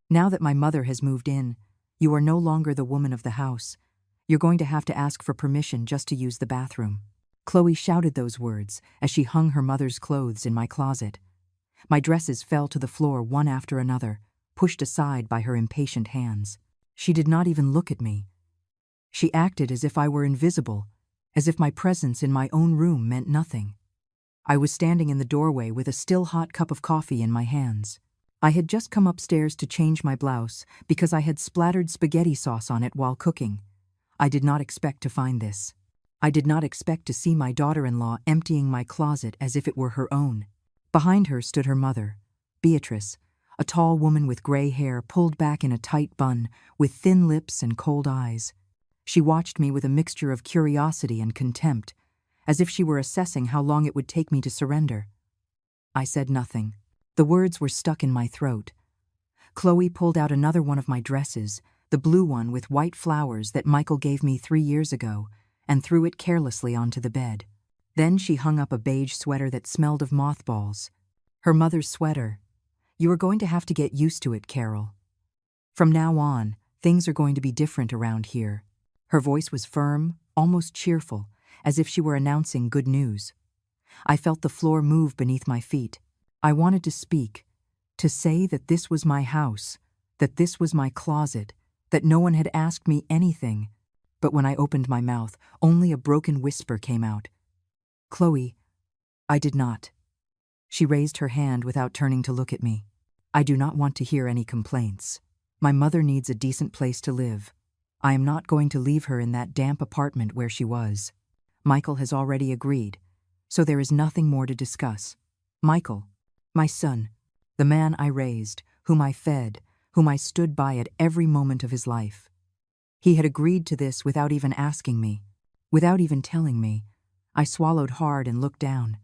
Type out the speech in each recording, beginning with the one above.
Now that my mother has moved in, you are no longer the woman of the house. You're going to have to ask for permission just to use the bathroom." Chloe shouted those words as she hung her mother's clothes in my closet. My dresses fell to the floor one after another, pushed aside by her impatient hands. She did not even look at me. She acted as if I were invisible, as if my presence in my own room meant nothing. I was standing in the doorway with a still hot cup of coffee in my hands. I had just come upstairs to change my blouse because I had splattered spaghetti sauce on it while cooking. I did not expect to find this. I did not expect to see my daughter-in-law emptying my closet as if it were her own. Behind her stood her mother, Beatrice, a tall woman with gray hair pulled back in a tight bun, with thin lips and cold eyes. She watched me with a mixture of curiosity and contempt, as if she were assessing how long it would take me to surrender. I said nothing. The words were stuck in my throat. Chloe pulled out another one of my dresses, the blue one with white flowers that Michael gave me 3 years ago, and threw it carelessly onto the bed. Then she hung up a beige sweater that smelled of mothballs. Her mother's sweater. "You are going to have to get used to it, Carol. From now on, things are going to be different around here." Her voice was firm, almost cheerful, as if she were announcing good news. I felt the floor move beneath my feet. I wanted to speak, to say that this was my house, that this was my closet, that no one had asked me anything. But when I opened my mouth, only a broken whisper came out. "Chloe, I did not." She raised her hand without turning to look at me. "I do not want to hear any complaints. My mother needs a decent place to live. I am not going to leave her in that damp apartment where she was. Michael has already agreed, so there is nothing more to discuss. Michael, my son, the man I raised, whom I fed, whom I stood by at every moment of his life. He had agreed to this without even asking me, without even telling me." I swallowed hard and looked down.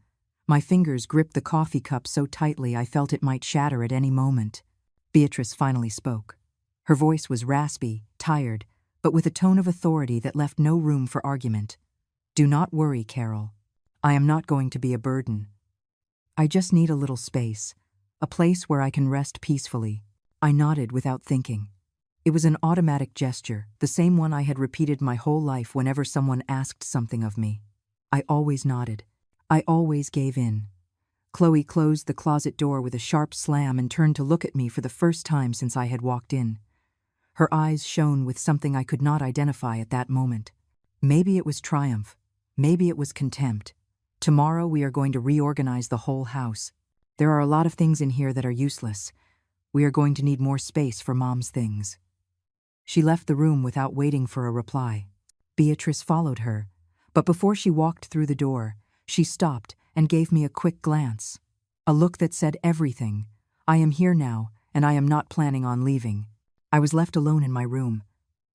My fingers gripped the coffee cup so tightly I felt it might shatter at any moment. Beatrice finally spoke. Her voice was raspy, tired, but with a tone of authority that left no room for argument. "Do not worry, Carol. I am not going to be a burden. I just need a little space, a place where I can rest peacefully." I nodded without thinking. It was an automatic gesture, the same one I had repeated my whole life whenever someone asked something of me. I always nodded. I always gave in. Chloe closed the closet door with a sharp slam and turned to look at me for the first time since I had walked in. Her eyes shone with something I could not identify at that moment. Maybe it was triumph. Maybe it was contempt. "Tomorrow we are going to reorganize the whole house. There are a lot of things in here that are useless. We are going to need more space for Mom's things." She left the room without waiting for a reply. Beatrice followed her, but before she walked through the door, she stopped and gave me a quick glance. A look that said everything. I am here now, and I am not planning on leaving. I was left alone in my room.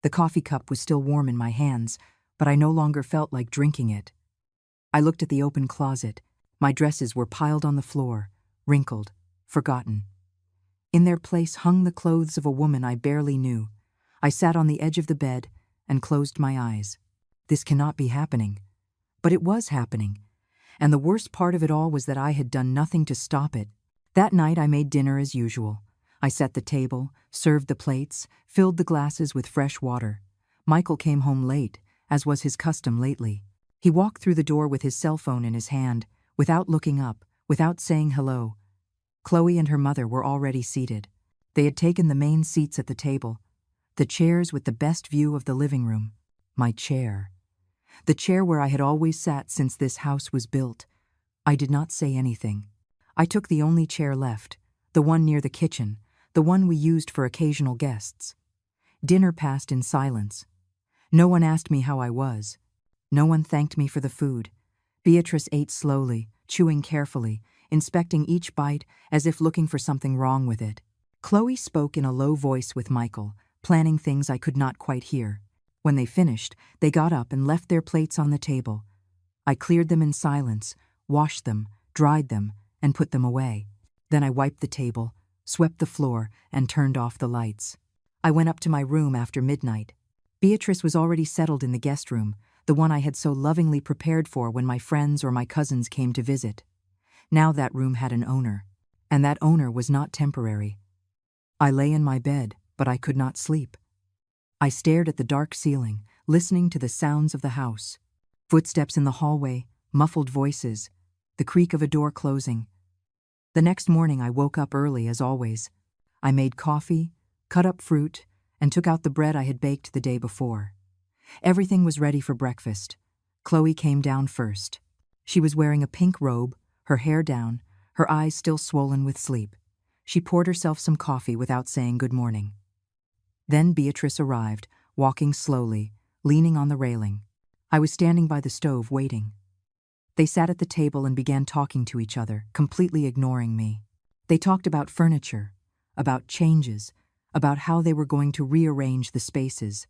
The coffee cup was still warm in my hands, but I no longer felt like drinking it. I looked at the open closet. My dresses were piled on the floor, wrinkled, forgotten. In their place hung the clothes of a woman I barely knew. I sat on the edge of the bed and closed my eyes. This cannot be happening. But it was happening. And the worst part of it all was that I had done nothing to stop it. That night I made dinner as usual. I set the table, served the plates, filled the glasses with fresh water. Michael came home late, as was his custom lately. He walked through the door with his cell phone in his hand, without looking up, without saying hello. Chloe and her mother were already seated. They had taken the main seats at the table, the chairs with the best view of the living room. My chair. The chair where I had always sat since this house was built. I did not say anything. I took the only chair left, the one near the kitchen, the one we used for occasional guests. Dinner passed in silence. No one asked me how I was. No one thanked me for the food. Beatrice ate slowly, chewing carefully, inspecting each bite as if looking for something wrong with it. Chloe spoke in a low voice with Michael, planning things I could not quite hear. When they finished, they got up and left their plates on the table. I cleared them in silence, washed them, dried them, and put them away. Then I wiped the table, swept the floor, and turned off the lights. I went up to my room after midnight. Beatrice was already settled in the guest room, the one I had so lovingly prepared for when my friends or my cousins came to visit. Now that room had an owner, and that owner was not temporary. I lay in my bed, but I could not sleep. I stared at the dark ceiling, listening to the sounds of the house. Footsteps in the hallway, muffled voices, the creak of a door closing. The next morning I woke up early as always. I made coffee, cut up fruit, and took out the bread I had baked the day before. Everything was ready for breakfast. Chloe came down first. She was wearing a pink robe, her hair down, her eyes still swollen with sleep. She poured herself some coffee without saying good morning. Then Beatrice arrived, walking slowly, leaning on the railing. I was standing by the stove waiting. They sat at the table and began talking to each other, completely ignoring me. They talked about furniture, about changes, about how they were going to rearrange the spaces.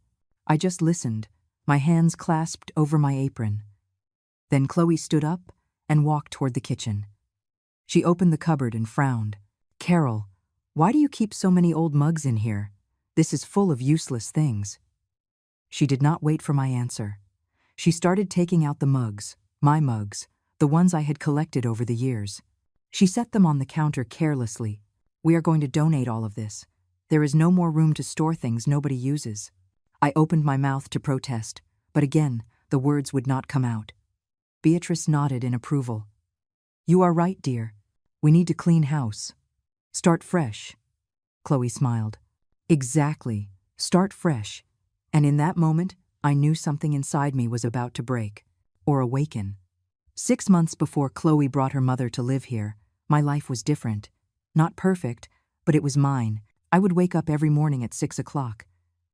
I just listened, my hands clasped over my apron. Then Chloe stood up and walked toward the kitchen. She opened the cupboard and frowned. "Carol, why do you keep so many old mugs in here? This is full of useless things." She did not wait for my answer. She started taking out the mugs, my mugs, the ones I had collected over the years. She set them on the counter carelessly. "We are going to donate all of this. There is no more room to store things nobody uses." I opened my mouth to protest, but again, the words would not come out. Beatrice nodded in approval. "You are right, dear. We need to clean house. Start fresh." Chloe smiled. "Exactly. Start fresh." And in that moment, I knew something inside me was about to break, or awaken. 6 months before Chloe brought her mother to live here, my life was different. Not perfect, but it was mine. I would wake up every morning at 6 o'clock.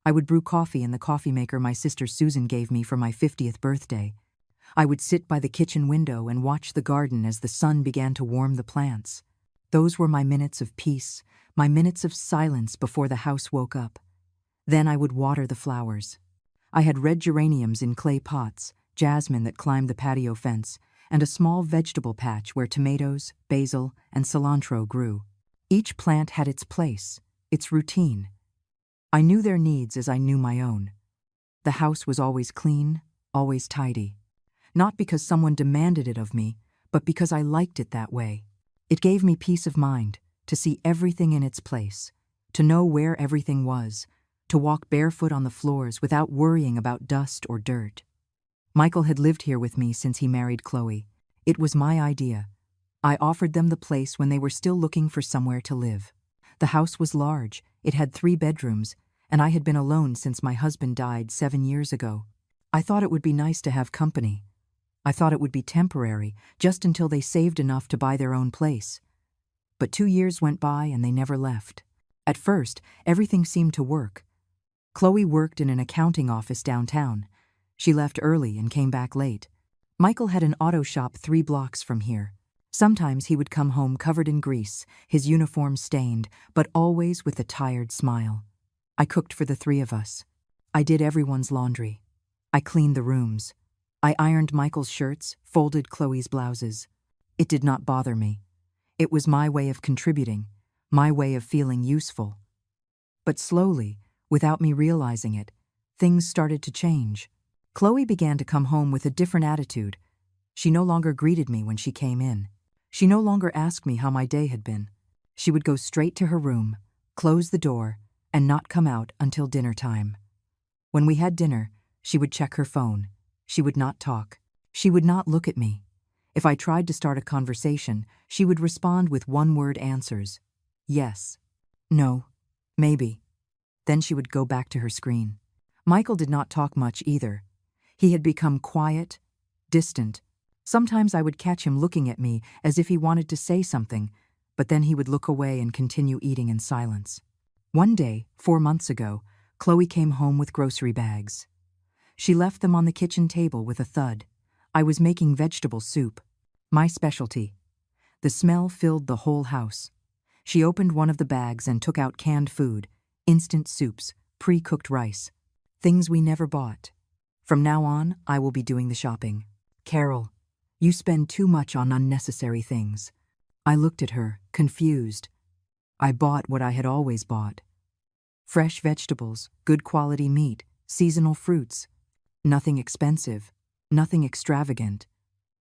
I would brew coffee in the coffee maker my sister Susan gave me for my 50th birthday. I would sit by the kitchen window and watch the garden as the sun began to warm the plants. Those were my minutes of peace, my minutes of silence before the house woke up. Then I would water the flowers. I had red geraniums in clay pots, jasmine that climbed the patio fence, and a small vegetable patch where tomatoes, basil, and cilantro grew. Each plant had its place, its routine. I knew their needs as I knew my own. The house was always clean, always tidy. Not because someone demanded it of me, but because I liked it that way. It gave me peace of mind, to see everything in its place, to know where everything was, to walk barefoot on the floors without worrying about dust or dirt. Michael had lived here with me since he married Chloe. It was my idea. I offered them the place when they were still looking for somewhere to live. The house was large, it had 3 bedrooms, and I had been alone since my husband died 7 years ago. I thought it would be nice to have company. I thought it would be temporary, just until they saved enough to buy their own place. But 2 years went by and they never left. At first, everything seemed to work. Chloe worked in an accounting office downtown. She left early and came back late. Michael had an auto shop 3 blocks from here. Sometimes he would come home covered in grease, his uniform stained, but always with a tired smile. I cooked for the 3 of us. I did everyone's laundry. I cleaned the rooms. I ironed Michael's shirts, folded Chloe's blouses. It did not bother me. It was my way of contributing, my way of feeling useful. But slowly, without me realizing it, things started to change. Chloe began to come home with a different attitude. She no longer greeted me when she came in. She no longer asked me how my day had been. She would go straight to her room, close the door, and not come out until dinner time. When we had dinner, she would check her phone. She would not talk. She would not look at me. If I tried to start a conversation, she would respond with one-word answers. Yes. No. Maybe. Then she would go back to her screen. Michael did not talk much either. He had become quiet, distant. Sometimes I would catch him looking at me as if he wanted to say something, but then he would look away and continue eating in silence. One day, 4 months ago, Chloe came home with grocery bags. She left them on the kitchen table with a thud. I was making vegetable soup, my specialty. The smell filled the whole house. She opened one of the bags and took out canned food, instant soups, pre-cooked rice, things we never bought. From now on, I will be doing the shopping. "Carol, you spend too much on unnecessary things." I looked at her, confused. I bought what I had always bought. Fresh vegetables, good quality meat, seasonal fruits. Nothing expensive, nothing extravagant.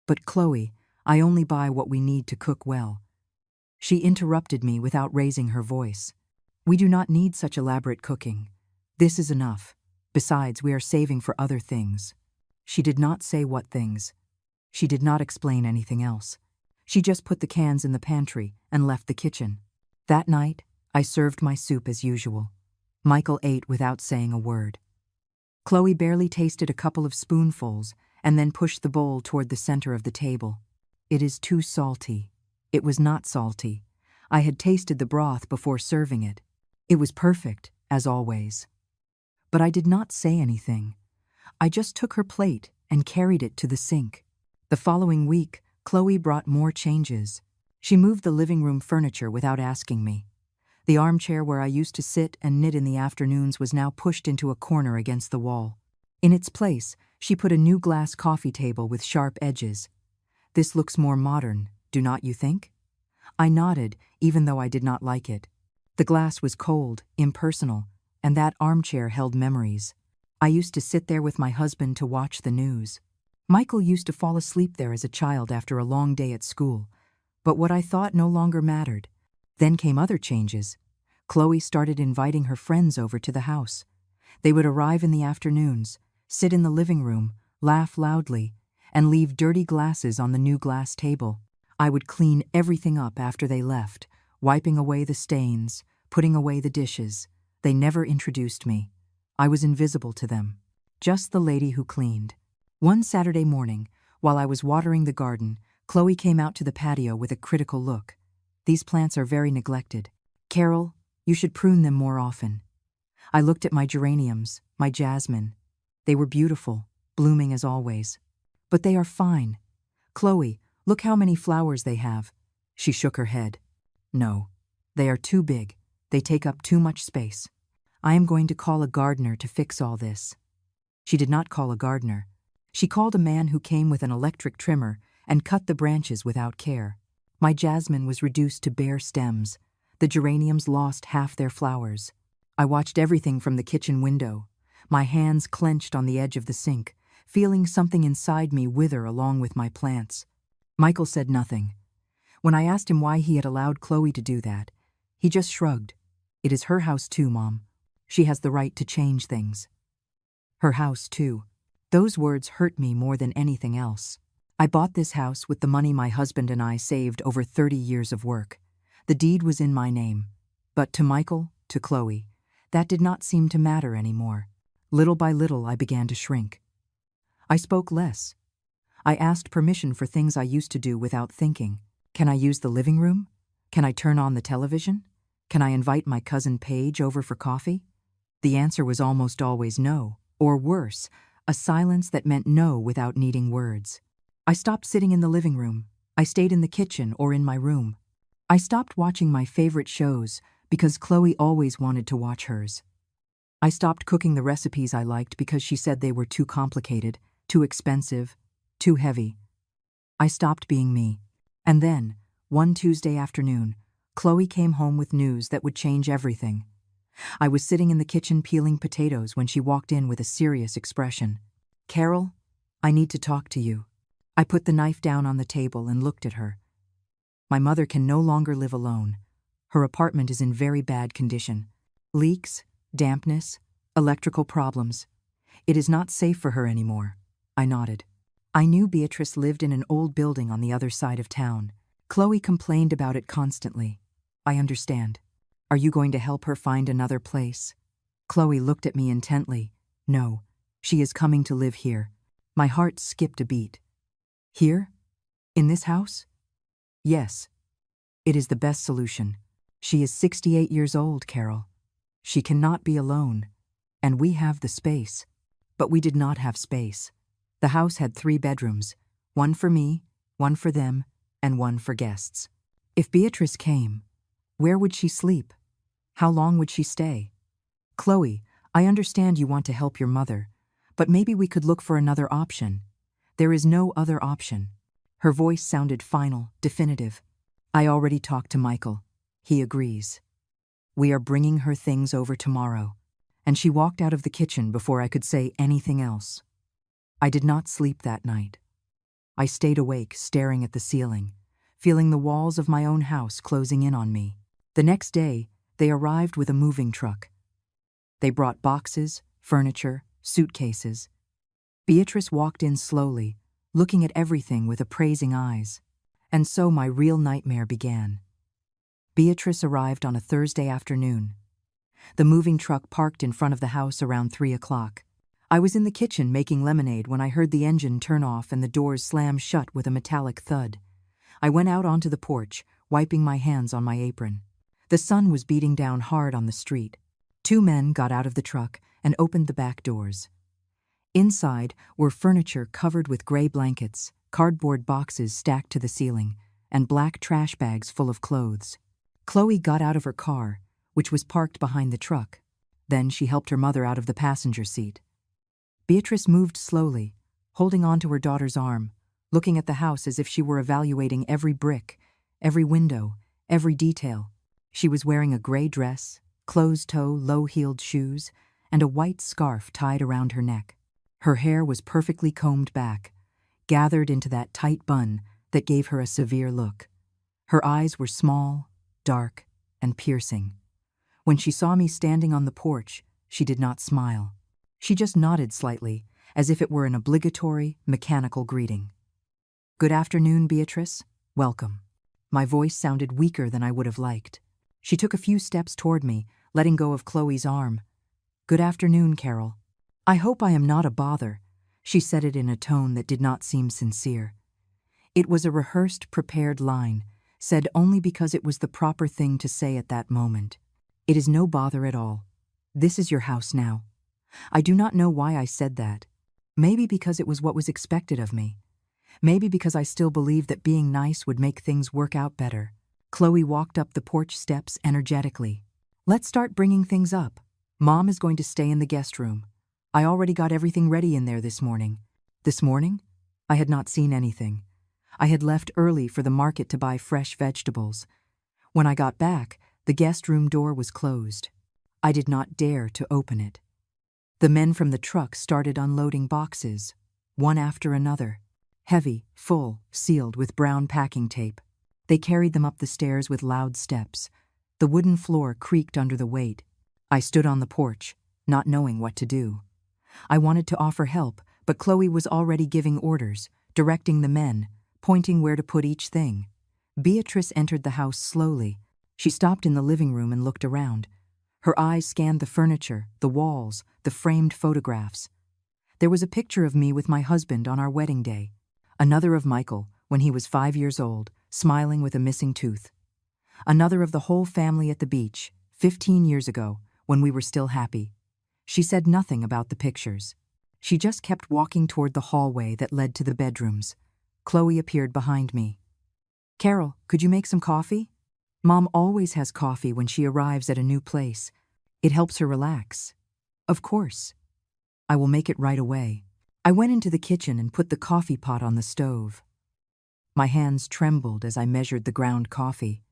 But Chloe, I only buy what we need to cook well. She interrupted me without raising her voice. We do not need such elaborate cooking. This is enough. Besides, we are saving for other things. She did not say what things. She did not explain anything else. She just put the cans in the pantry and left the kitchen. That night, I served my soup as usual. Michael ate without saying a word. Chloe barely tasted a couple of spoonfuls and then pushed the bowl toward the center of the table. It is too salty. It was not salty. I had tasted the broth before serving it. It was perfect, as always. But I did not say anything. I just took her plate and carried it to the sink. The following week, Chloe brought more changes. She moved the living room furniture without asking me. The armchair where I used to sit and knit in the afternoons was now pushed into a corner against the wall. In its place, she put a new glass coffee table with sharp edges. This looks more modern, do not you think? I nodded, even though I did not like it. The glass was cold, impersonal, and that armchair held memories. I used to sit there with my husband to watch the news. Michael used to fall asleep there as a child after a long day at school. But what I thought no longer mattered. Then came other changes. Chloe started inviting her friends over to the house. They would arrive in the afternoons, sit in the living room, laugh loudly, and leave dirty glasses on the new glass table. I would clean everything up after they left, wiping away the stains, putting away the dishes. They never introduced me. I was invisible to them. Just the lady who cleaned. One Saturday morning, while I was watering the garden, Chloe came out to the patio with a critical look. These plants are very neglected. Carol, you should prune them more often. I looked at my geraniums, my jasmine. They were beautiful, blooming as always. But they are fine. Chloe, look how many flowers they have. She shook her head. No, they are too big. They take up too much space. I am going to call a gardener to fix all this. She did not call a gardener. She called a man who came with an electric trimmer and cut the branches without care. My jasmine was reduced to bare stems. The geraniums lost half their flowers. I watched everything from the kitchen window, my hands clenched on the edge of the sink, feeling something inside me wither along with my plants. Michael said nothing. When I asked him why he had allowed Chloe to do that, he just shrugged. It is her house too, Mom. She has the right to change things. Her house too. Those words hurt me more than anything else. I bought this house with the money my husband and I saved over 30 years of work. The deed was in my name. But to Michael, to Chloe, that did not seem to matter anymore. Little by little, I began to shrink. I spoke less. I asked permission for things I used to do without thinking. Can I use the living room? Can I turn on the television? Can I invite my cousin Paige over for coffee? The answer was almost always no, or worse, a silence that meant no without needing words. I stopped sitting in the living room. I stayed in the kitchen or in my room. I stopped watching my favorite shows because Chloe always wanted to watch hers. I stopped cooking the recipes I liked because she said they were too complicated, too expensive, too heavy. I stopped being me. And then, one Tuesday afternoon, Chloe came home with news that would change everything. I was sitting in the kitchen peeling potatoes when she walked in with a serious expression. Carol, I need to talk to you. I put the knife down on the table and looked at her. My mother can no longer live alone. Her apartment is in very bad condition. Leaks, dampness, electrical problems. It is not safe for her anymore. I nodded. I knew Beatrice lived in an old building on the other side of town. Chloe complained about it constantly. I understand. Are you going to help her find another place? Chloe looked at me intently. No, she is coming to live here. My heart skipped a beat. Here? In this house? Yes. It is the best solution. She is 68 years old, Carol. She cannot be alone. And we have the space. But we did not have space. The house had 3 bedrooms, one for me, one for them, and one for guests. If Beatrice came, where would she sleep? How long would she stay? Chloe, I understand you want to help your mother, but maybe we could look for another option. There is no other option. Her voice sounded final, definitive. I already talked to Michael. He agrees. We are bringing her things over tomorrow. And she walked out of the kitchen before I could say anything else. I did not sleep that night. I stayed awake, staring at the ceiling, feeling the walls of my own house closing in on me. The next day, They arrived with a moving truck. They brought boxes, furniture, suitcases. Beatrice walked in slowly, looking at everything with appraising eyes. And so my real nightmare began. Beatrice arrived on a Thursday afternoon. The moving truck parked in front of the house around 3 o'clock. I was in the kitchen making lemonade when I heard the engine turn off and the doors slam shut with a metallic thud. I went out onto the porch, wiping my hands on my apron. The sun was beating down hard on the street. 2 men got out of the truck and opened the back doors. Inside were furniture covered with gray blankets, cardboard boxes stacked to the ceiling, and black trash bags full of clothes. Chloe got out of her car, which was parked behind the truck. Then she helped her mother out of the passenger seat. Beatrice moved slowly, holding onto her daughter's arm, looking at the house as if she were evaluating every brick, every window, every detail. She was wearing a gray dress, closed-toe, low-heeled shoes, and a white scarf tied around her neck. Her hair was perfectly combed back, gathered into that tight bun that gave her a severe look. Her eyes were small, dark, and piercing. When she saw me standing on the porch, she did not smile. She just nodded slightly, as if it were an obligatory, mechanical greeting. "Good afternoon, Beatrice. Welcome." My voice sounded weaker than I would have liked. She took a few steps toward me, letting go of Chloe's arm. "Good afternoon, Carol. I hope I am not a bother." She said it in a tone that did not seem sincere. It was a rehearsed, prepared line, said only because it was the proper thing to say at that moment. "It is no bother at all. This is your house now." I do not know why I said that. Maybe because it was what was expected of me. Maybe because I still believed that being nice would make things work out better. Chloe walked up the porch steps energetically. "Let's start bringing things up. Mom is going to stay in the guest room. I already got everything ready in there this morning." This morning? I had not seen anything. I had left early for the market to buy fresh vegetables. When I got back, the guest room door was closed. I did not dare to open it. The men from the truck started unloading boxes, one after another. Heavy, full, sealed with brown packing tape. They carried them up the stairs with loud steps. The wooden floor creaked under the weight. I stood on the porch, not knowing what to do. I wanted to offer help, but Chloe was already giving orders, directing the men, pointing where to put each thing. Beatrice entered the house slowly. She stopped in the living room and looked around. Her eyes scanned the furniture, the walls, the framed photographs. There was a picture of me with my husband on our wedding day. Another of Michael, when he was 5 years old, smiling with a missing tooth. Another of the whole family at the beach, 15 years ago, when we were still happy. She said nothing about the pictures. She just kept walking toward the hallway that led to the bedrooms. Chloe appeared behind me. "Carol, could you make some coffee?" Mom always has coffee when she arrives at a new place. It helps her relax. "Of course. I will make it right away." I went into the kitchen and put the coffee pot on the stove. My hands trembled as I measured the ground coffee.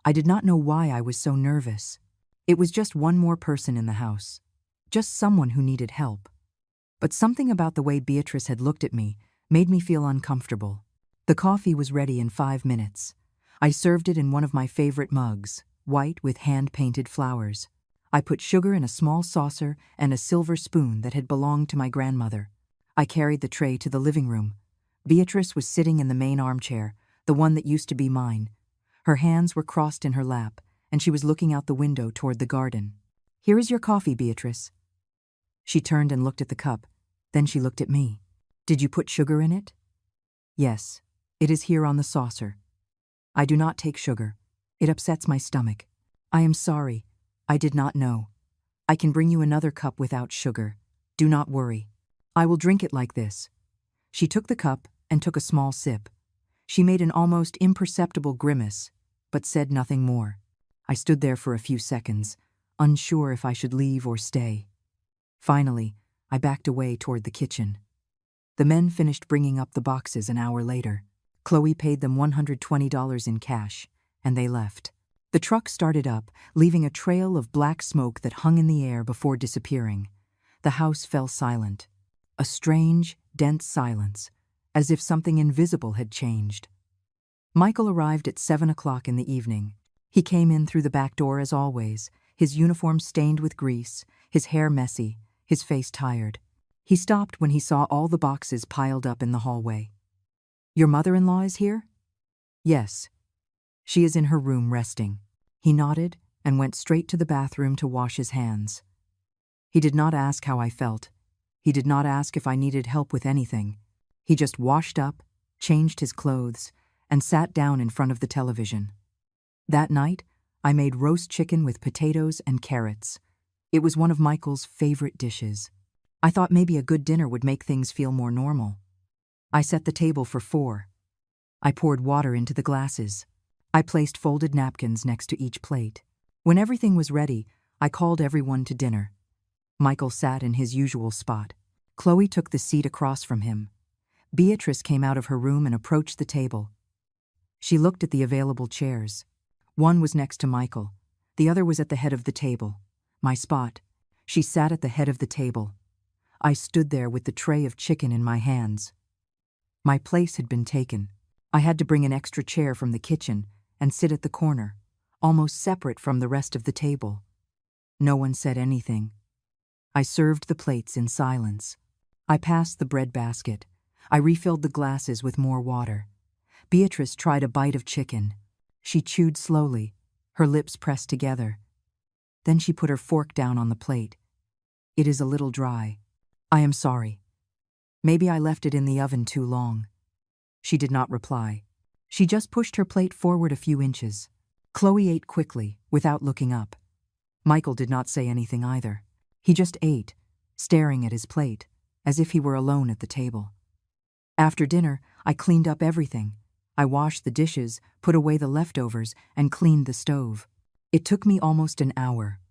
I did not know why I was so nervous. It was just one more person in the house. Just someone who needed help. But something about the way Beatrice had looked at me made me feel uncomfortable. The coffee was ready in 5 minutes. I served it in one of my favorite mugs, white with hand-painted flowers. I put sugar in a small saucer and a silver spoon that had belonged to my grandmother. I carried the tray to the living room. Beatrice was sitting in the main armchair, the one that used to be mine. Her hands were crossed in her lap, and she was looking out the window toward the garden. "Here is your coffee, Beatrice." She turned and looked at the cup. Then she looked at me. "Did you put sugar in it?" "Yes, it is here on the saucer." "I do not take sugar. It upsets my stomach." "I am sorry. I did not know. I can bring you another cup without sugar. Do not worry. I will drink it like this." She took the cup and took a small sip. She made an almost imperceptible grimace, but said nothing more. I stood there for a few seconds, unsure if I should leave or stay. Finally, I backed away toward the kitchen. The men finished bringing up the boxes an hour later. Chloe paid them $120 in cash, and they left. The truck started up, leaving a trail of black smoke that hung in the air before disappearing. The house fell silent. A strange, dense silence, as if something invisible had changed. Michael arrived at 7 o'clock in the evening. He came in through the back door as always, his uniform stained with grease, his hair messy, his face tired. He stopped when he saw all the boxes piled up in the hallway. "Your mother-in-law is here?" "Yes. She is in her room resting." He nodded and went straight to the bathroom to wash his hands. He did not ask how I felt. He did not ask if I needed help with anything. He just washed up, changed his clothes, and sat down in front of the television. That night, I made roast chicken with potatoes and carrots. It was one of Michael's favorite dishes. I thought maybe a good dinner would make things feel more normal. I set the table for 4. I poured water into the glasses. I placed folded napkins next to each plate. When everything was ready, I called everyone to dinner. Michael sat in his usual spot. Chloe took the seat across from him. Beatrice came out of her room and approached the table. She looked at the available chairs. One was next to Michael. The other was at the head of the table. My spot. She sat at the head of the table. I stood there with the tray of chicken in my hands. My place had been taken. I had to bring an extra chair from the kitchen and sit at the corner, almost separate from the rest of the table. No one said anything. I served the plates in silence. I passed the bread basket. I refilled the glasses with more water. Beatrice tried a bite of chicken. She chewed slowly, her lips pressed together. Then she put her fork down on the plate. "It is a little dry. I am sorry. Maybe I left it in the oven too long." She did not reply. She just pushed her plate forward a few inches. Chloe ate quickly, without looking up. Michael did not say anything either. He just ate, staring at his plate, as if he were alone at the table. After dinner, I cleaned up everything. I washed the dishes, put away the leftovers, and cleaned the stove. It took me almost an hour.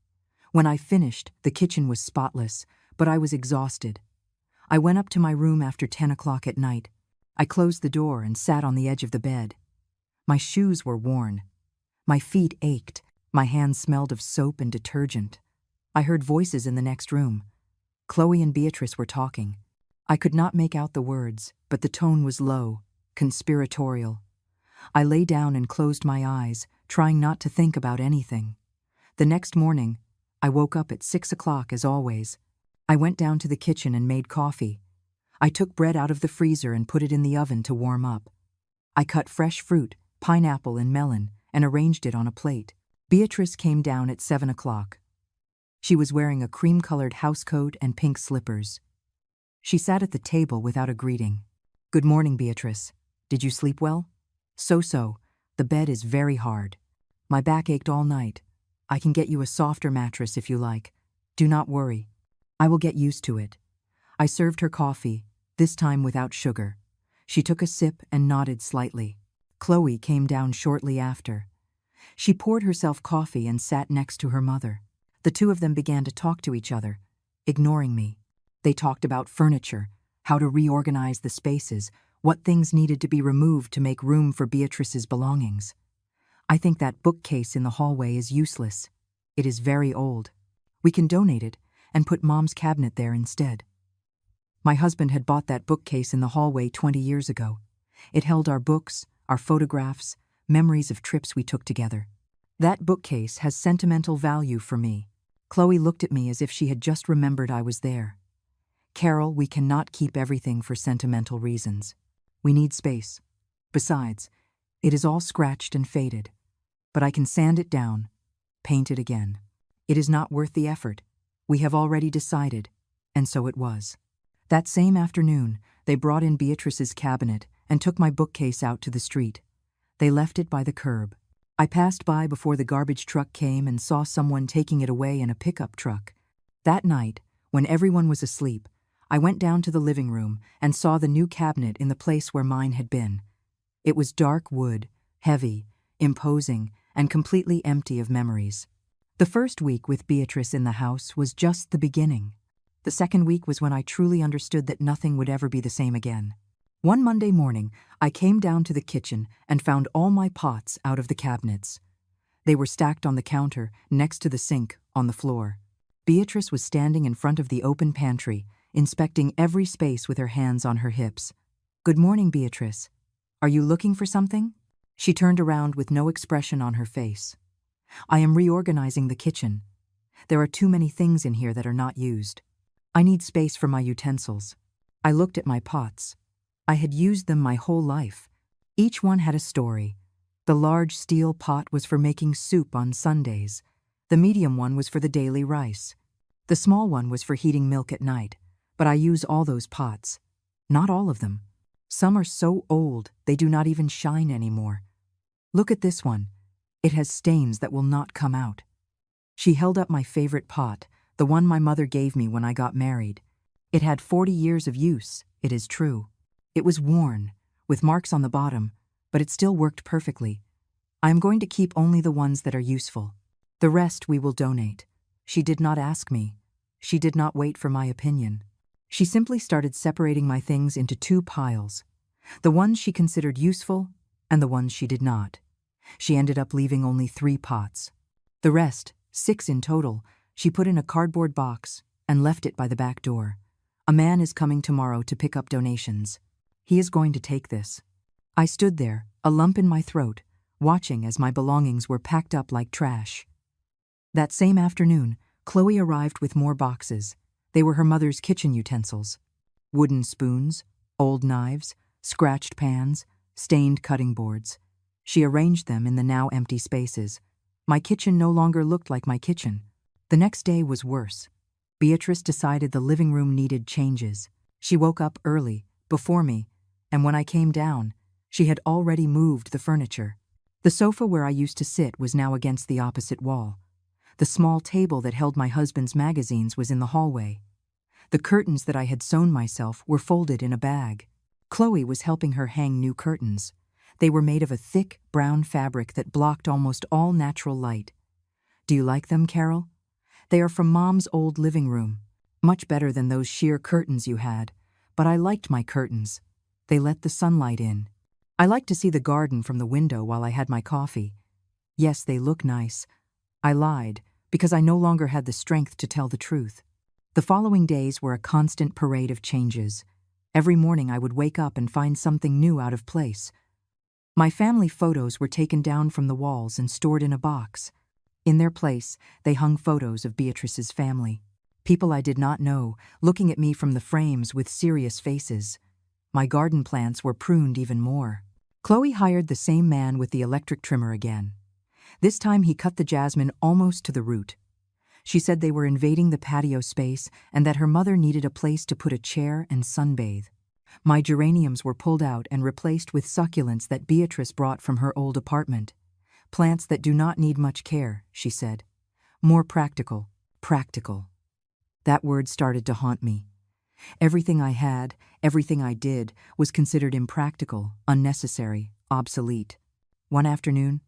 When I finished, the kitchen was spotless, but I was exhausted. I went up to my room after 10 o'clock at night. I closed the door and sat on the edge of the bed. My shoes were worn. My feet ached. My hands smelled of soap and detergent. I heard voices in the next room. Chloe and Beatrice were talking. I could not make out the words, but the tone was low, conspiratorial. I lay down and closed my eyes, trying not to think about anything. The next morning, I woke up at 6 o'clock as always. I went down to the kitchen and made coffee. I took bread out of the freezer and put it in the oven to warm up. I cut fresh fruit, pineapple and melon, and arranged it on a plate. Beatrice came down at 7 o'clock. She was wearing a cream-colored housecoat and pink slippers. She sat at the table without a greeting. "Good morning, Beatrice. Did you sleep well?" So. The bed is very hard. My back ached all night. I can get you a softer mattress if you like. Do not worry. I will get used to it." I served her coffee, this time without sugar. She took a sip and nodded slightly. Chloe came down shortly after. She poured herself coffee and sat next to her mother. The two of them began to talk to each other, ignoring me. They talked about furniture, how to reorganize the spaces, what things needed to be removed to make room for Beatrice's belongings. "I think that bookcase in the hallway is useless. It is very old. We can donate it and put Mom's cabinet there instead." My husband had bought that bookcase in the hallway 20 years ago. It held our books, our photographs, memories of trips we took together. That bookcase has sentimental value for me. Chloe looked at me as if she had just remembered I was there. "Carol, we cannot keep everything for sentimental reasons. We need space. Besides, it is all scratched and faded. But I can sand it down, paint it again. It is not worth the effort. We have already decided." And so it was. That same afternoon, they brought in Beatrice's cabinet and took my bookcase out to the street. They left it by the curb. I passed by before the garbage truck came and saw someone taking it away in a pickup truck. That night, when everyone was asleep, I went down to the living room and saw the new cabinet in the place where mine had been. It was dark wood, heavy, imposing, and completely empty of memories. The first week with Beatrice in the house was just the beginning. The second week was when I truly understood that nothing would ever be the same again. One Monday morning, I came down to the kitchen and found all my pots out of the cabinets. They were stacked on the counter, next to the sink, on the floor. Beatrice was standing in front of the open pantry, inspecting every space with her hands on her hips. "Good morning, Beatrice. Are you looking for something?" She turned around with no expression on her face. I am reorganizing the kitchen. There are too many things in here that are not used. I need space for my utensils. I looked at my pots. I had used them my whole life. Each one had a story. The large steel pot was for making soup on Sundays. The medium one was for the daily rice. The small one was for heating milk at night. But I use all those pots. Not all of them. Some are so old they do not even shine anymore. Look at this one. It has stains that will not come out. She held up my favorite pot, the one my mother gave me when I got married. It had 40 years of use, it is true. It was worn, with marks on the bottom, but it still worked perfectly. I am going to keep only the ones that are useful. The rest we will donate. She did not ask me. She did not wait for my opinion. She simply started separating my things into 2 piles. The ones she considered useful, and the ones she did not. She ended up leaving only 3 pots. The rest, 6 in total, she put in a cardboard box and left it by the back door. A man is coming tomorrow to pick up donations. He is going to take this. I stood there, a lump in my throat, watching as my belongings were packed up like trash. That same afternoon, Chloe arrived with more boxes. They were her mother's kitchen utensils. Wooden spoons, old knives, scratched pans, stained cutting boards. She arranged them in the now empty spaces. My kitchen no longer looked like my kitchen. The next day was worse. Beatrice decided the living room needed changes. She woke up early, before me, and when I came down, she had already moved the furniture. The sofa where I used to sit was now against the opposite wall. The small table that held my husband's magazines was in the hallway. The curtains that I had sewn myself were folded in a bag. Chloe was helping her hang new curtains. They were made of a thick, brown fabric that blocked almost all natural light. Do you like them, Carol? They are from Mom's old living room. Much better than those sheer curtains you had. But I liked my curtains. They let the sunlight in. I liked to see the garden from the window while I had my coffee. Yes, they look nice. I lied, because I no longer had the strength to tell the truth. The following days were a constant parade of changes. Every morning I would wake up and find something new out of place. My family photos were taken down from the walls and stored in a box. In their place, they hung photos of Beatrice's family. People I did not know, looking at me from the frames with serious faces. My garden plants were pruned even more. Chloe hired the same man with the electric trimmer again. This time he cut the jasmine almost to the root. She said they were invading the patio space and that her mother needed a place to put a chair and sunbathe. My geraniums were pulled out and replaced with succulents that Beatrice brought from her old apartment. Plants that do not need much care, she said. More practical, practical. That word started to haunt me. Everything I had, everything I did, was considered impractical, unnecessary, obsolete. One afternoon,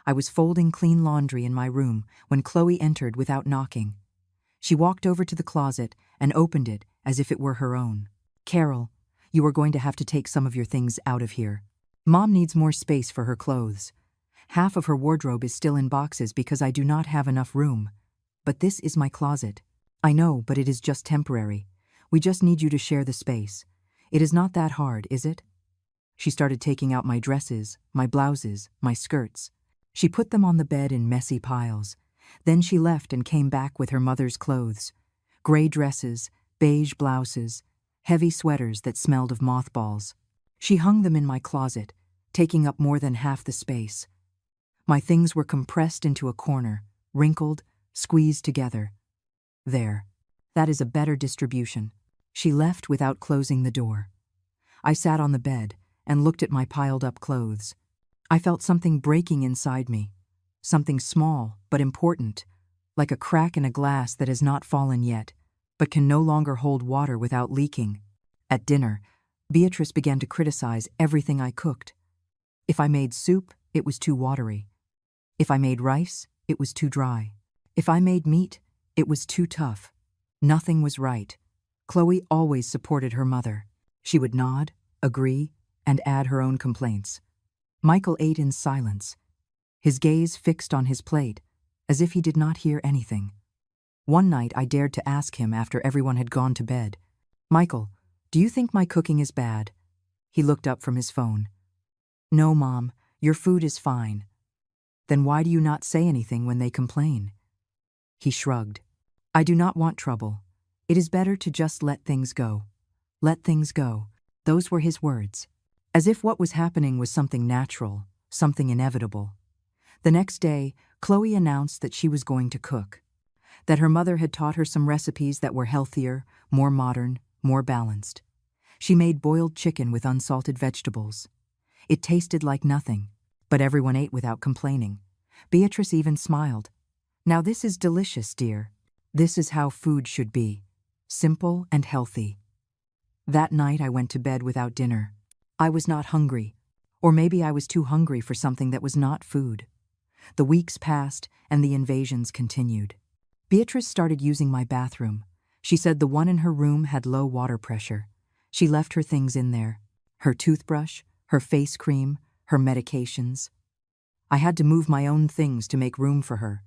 I was folding clean laundry in my room when Chloe entered without knocking. She walked over to the closet and opened it as if it were her own. Carol, you are going to have to take some of your things out of here. Mom needs more space for her clothes. Half of her wardrobe is still in boxes because I do not have enough room. But this is my closet. I know, but it is just temporary. We just need you to share the space. It is not that hard, is it? She started taking out my dresses, my blouses, my skirts. She put them on the bed in messy piles. Then she left and came back with her mother's clothes. Gray dresses, beige blouses, heavy sweaters that smelled of mothballs. She hung them in my closet, taking up more than half the space. My things were compressed into a corner, wrinkled, squeezed together. There. That is a better distribution. She left without closing the door. I sat on the bed and looked at my piled-up clothes. I felt something breaking inside me. Something small but important, like a crack in a glass that has not fallen yet, but can no longer hold water without leaking. At dinner, Beatrice began to criticize everything I cooked. If I made soup, it was too watery. If I made rice, it was too dry. If I made meat, it was too tough. Nothing was right. Chloe always supported her mother. She would nod, agree, and add her own complaints. Michael ate in silence, his gaze fixed on his plate, as if he did not hear anything. One night I dared to ask him after everyone had gone to bed, "Michael, do you think my cooking is bad?" He looked up from his phone. "No, Mom, your food is fine." Then why do you not say anything when they complain? He shrugged. I do not want trouble. It is better to just let things go. Let things go. Those were his words. As if what was happening was something natural, something inevitable. The next day, Chloe announced that she was going to cook. That her mother had taught her some recipes that were healthier, more modern, more balanced. She made boiled chicken with unsalted vegetables. It tasted like nothing, but everyone ate without complaining. Beatrice even smiled. Now this is delicious, dear. This is how food should be. Simple and healthy. That night I went to bed without dinner. I was not hungry. Or maybe I was too hungry for something that was not food. The weeks passed and the invasions continued. Beatrice started using my bathroom. She said the one in her room had low water pressure. She left her things in there. Her toothbrush, her face cream, her medications. I had to move my own things to make room for her.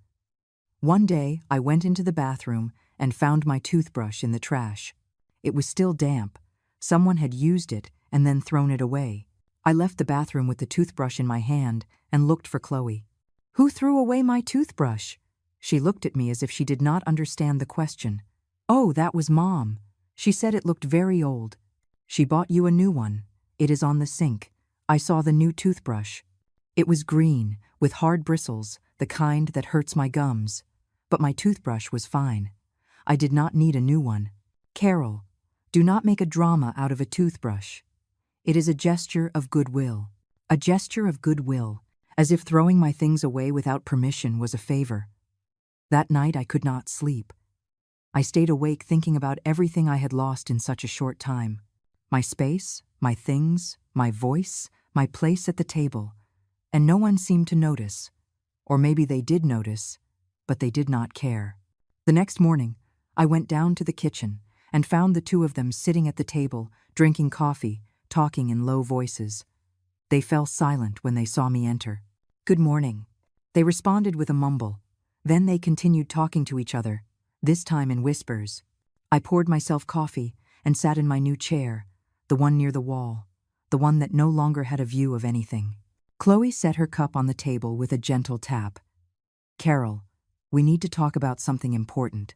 One day, I went into the bathroom and found my toothbrush in the trash. It was still damp. Someone had used it and then thrown it away. I left the bathroom with the toothbrush in my hand and looked for Chloe. Who threw away my toothbrush? She looked at me as if she did not understand the question. Oh, that was Mom. She said it looked very old. She bought you a new one. It is on the sink. I saw the new toothbrush. It was green, with hard bristles, the kind that hurts my gums. But my toothbrush was fine. I did not need a new one. Carol, do not make a drama out of a toothbrush. It is a gesture of goodwill. A gesture of goodwill, as if throwing my things away without permission was a favor. That night I could not sleep. I stayed awake thinking about everything I had lost in such a short time. My space, my things, my voice, my place at the table. And no one seemed to notice. Or maybe they did notice, but they did not care. The next morning, I went down to the kitchen and found the two of them sitting at the table, drinking coffee, talking in low voices. They fell silent when they saw me enter. Good morning. They responded with a mumble. Then they continued talking to each other, this time in whispers. I poured myself coffee and sat in my new chair, the one near the wall, the one that no longer had a view of anything. Chloe set her cup on the table with a gentle tap. Carol, we need to talk about something important.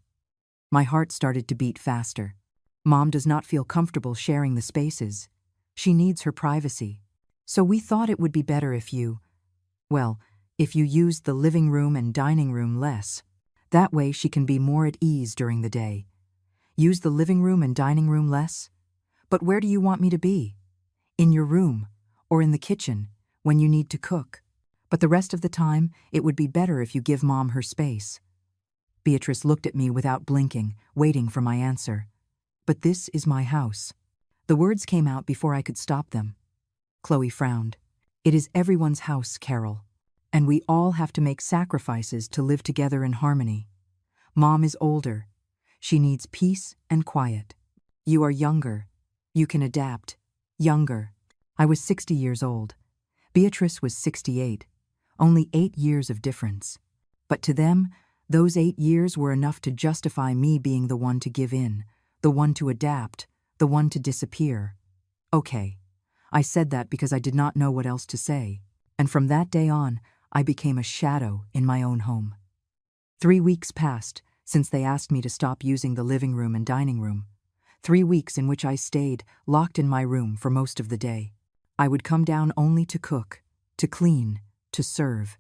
My heart started to beat faster. Mom does not feel comfortable sharing the spaces. She needs her privacy. So we thought it would be better if you used the living room and dining room less. That way she can be more at ease during the day. Use the living room and dining room less? But where do you want me to be? In your room, or in the kitchen, when you need to cook. But the rest of the time, it would be better if you give Mom her space. Beatrice looked at me without blinking, waiting for my answer. But this is my house. The words came out before I could stop them. Chloe frowned. It is everyone's house, Carol. And we all have to make sacrifices to live together in harmony. Mom is older. She needs peace and quiet. You are younger. You can adapt. Younger. I was 60 years old. Beatrice was 68. Only 8 years of difference. But to them, those 8 years were enough to justify me being the one to give in, the one to adapt, the one to disappear. Okay. I said that because I did not know what else to say. And from that day on, I became a shadow in my own home. 3 weeks passed since they asked me to stop using the living room and dining room. 3 weeks in which I stayed locked in my room for most of the day. I would come down only to cook, to clean, to serve.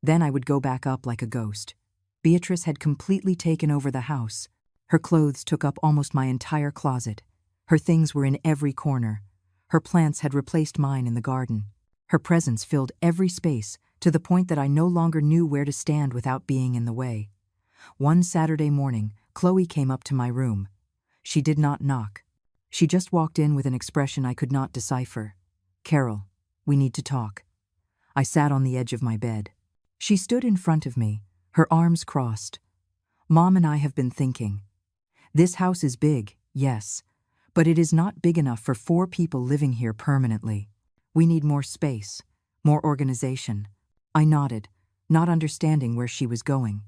Then I would go back up like a ghost. Beatrice had completely taken over the house. Her clothes took up almost my entire closet. Her things were in every corner. Her plants had replaced mine in the garden. Her presence filled every space to the point that I no longer knew where to stand without being in the way. One Saturday morning, Chloe came up to my room. She did not knock. She just walked in with an expression I could not decipher. Carol, we need to talk. I sat on the edge of my bed. She stood in front of me, her arms crossed. Mom and I have been thinking. This house is big, yes, but it is not big enough for 4 people living here permanently. We need more space, more organization. I nodded, not understanding where she was going.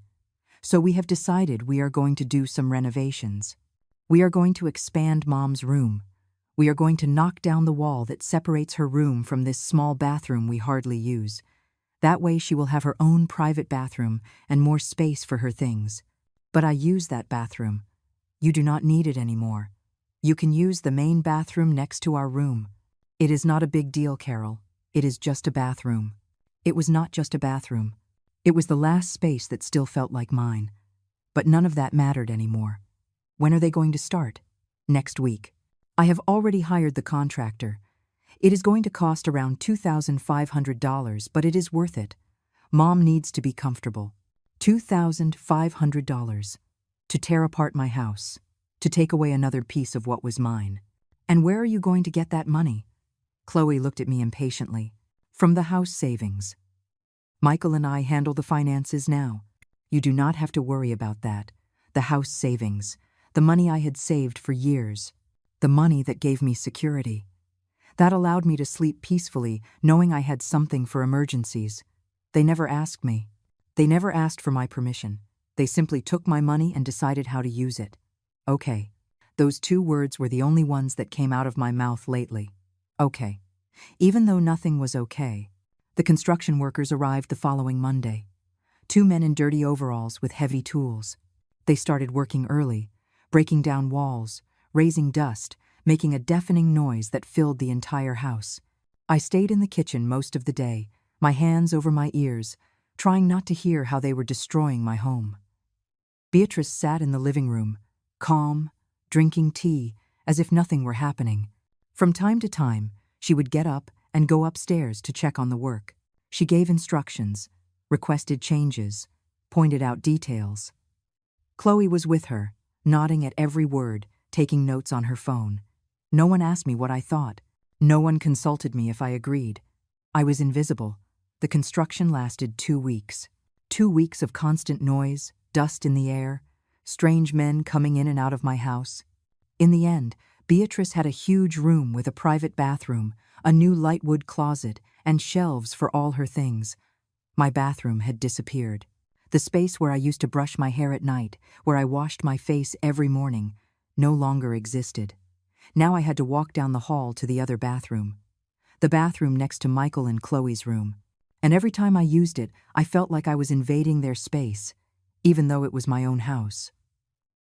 So we have decided we are going to do some renovations. We are going to expand Mom's room. We are going to knock down the wall that separates her room from this small bathroom we hardly use. That way she will have her own private bathroom and more space for her things. But I use that bathroom. You do not need it anymore. You can use the main bathroom next to our room. It is not a big deal, Carol. It is just a bathroom. It was not just a bathroom. It was the last space that still felt like mine. But none of that mattered anymore. When are they going to start? Next week. I have already hired the contractor. It is going to cost around $2,500, but it is worth it. Mom needs to be comfortable. $2,500. To tear apart my house. To take away another piece of what was mine. And where are you going to get that money? Chloe looked at me impatiently. From the house savings. Michael and I handle the finances now. You do not have to worry about that. The house savings. The money I had saved for years. The money that gave me security. That allowed me to sleep peacefully, knowing I had something for emergencies. They never asked me. They never asked for my permission. They simply took my money and decided how to use it. Okay. Those two words were the only ones that came out of my mouth lately. Okay. Even though nothing was okay, the construction workers arrived the following Monday. 2 men in dirty overalls with heavy tools. They started working early, breaking down walls, raising dust, making a deafening noise that filled the entire house. I stayed in the kitchen most of the day, my hands over my ears, trying not to hear how they were destroying my home. Beatrice sat in the living room, calm, drinking tea, as if nothing were happening. From time to time, she would get up and go upstairs to check on the work. She gave instructions, requested changes, pointed out details. Chloe was with her, nodding at every word, taking notes on her phone. No one asked me what I thought. No one consulted me if I agreed. I was invisible. The construction lasted 2 weeks. 2 weeks of constant noise, dust in the air, strange men coming in and out of my house. In the end, Beatrice had a huge room with a private bathroom, a new lightwood closet, and shelves for all her things. My bathroom had disappeared. The space where I used to brush my hair at night, where I washed my face every morning, no longer existed. Now I had to walk down the hall to the other bathroom. The bathroom next to Michael and Chloe's room. And every time I used it, I felt like I was invading their space, even though it was my own house.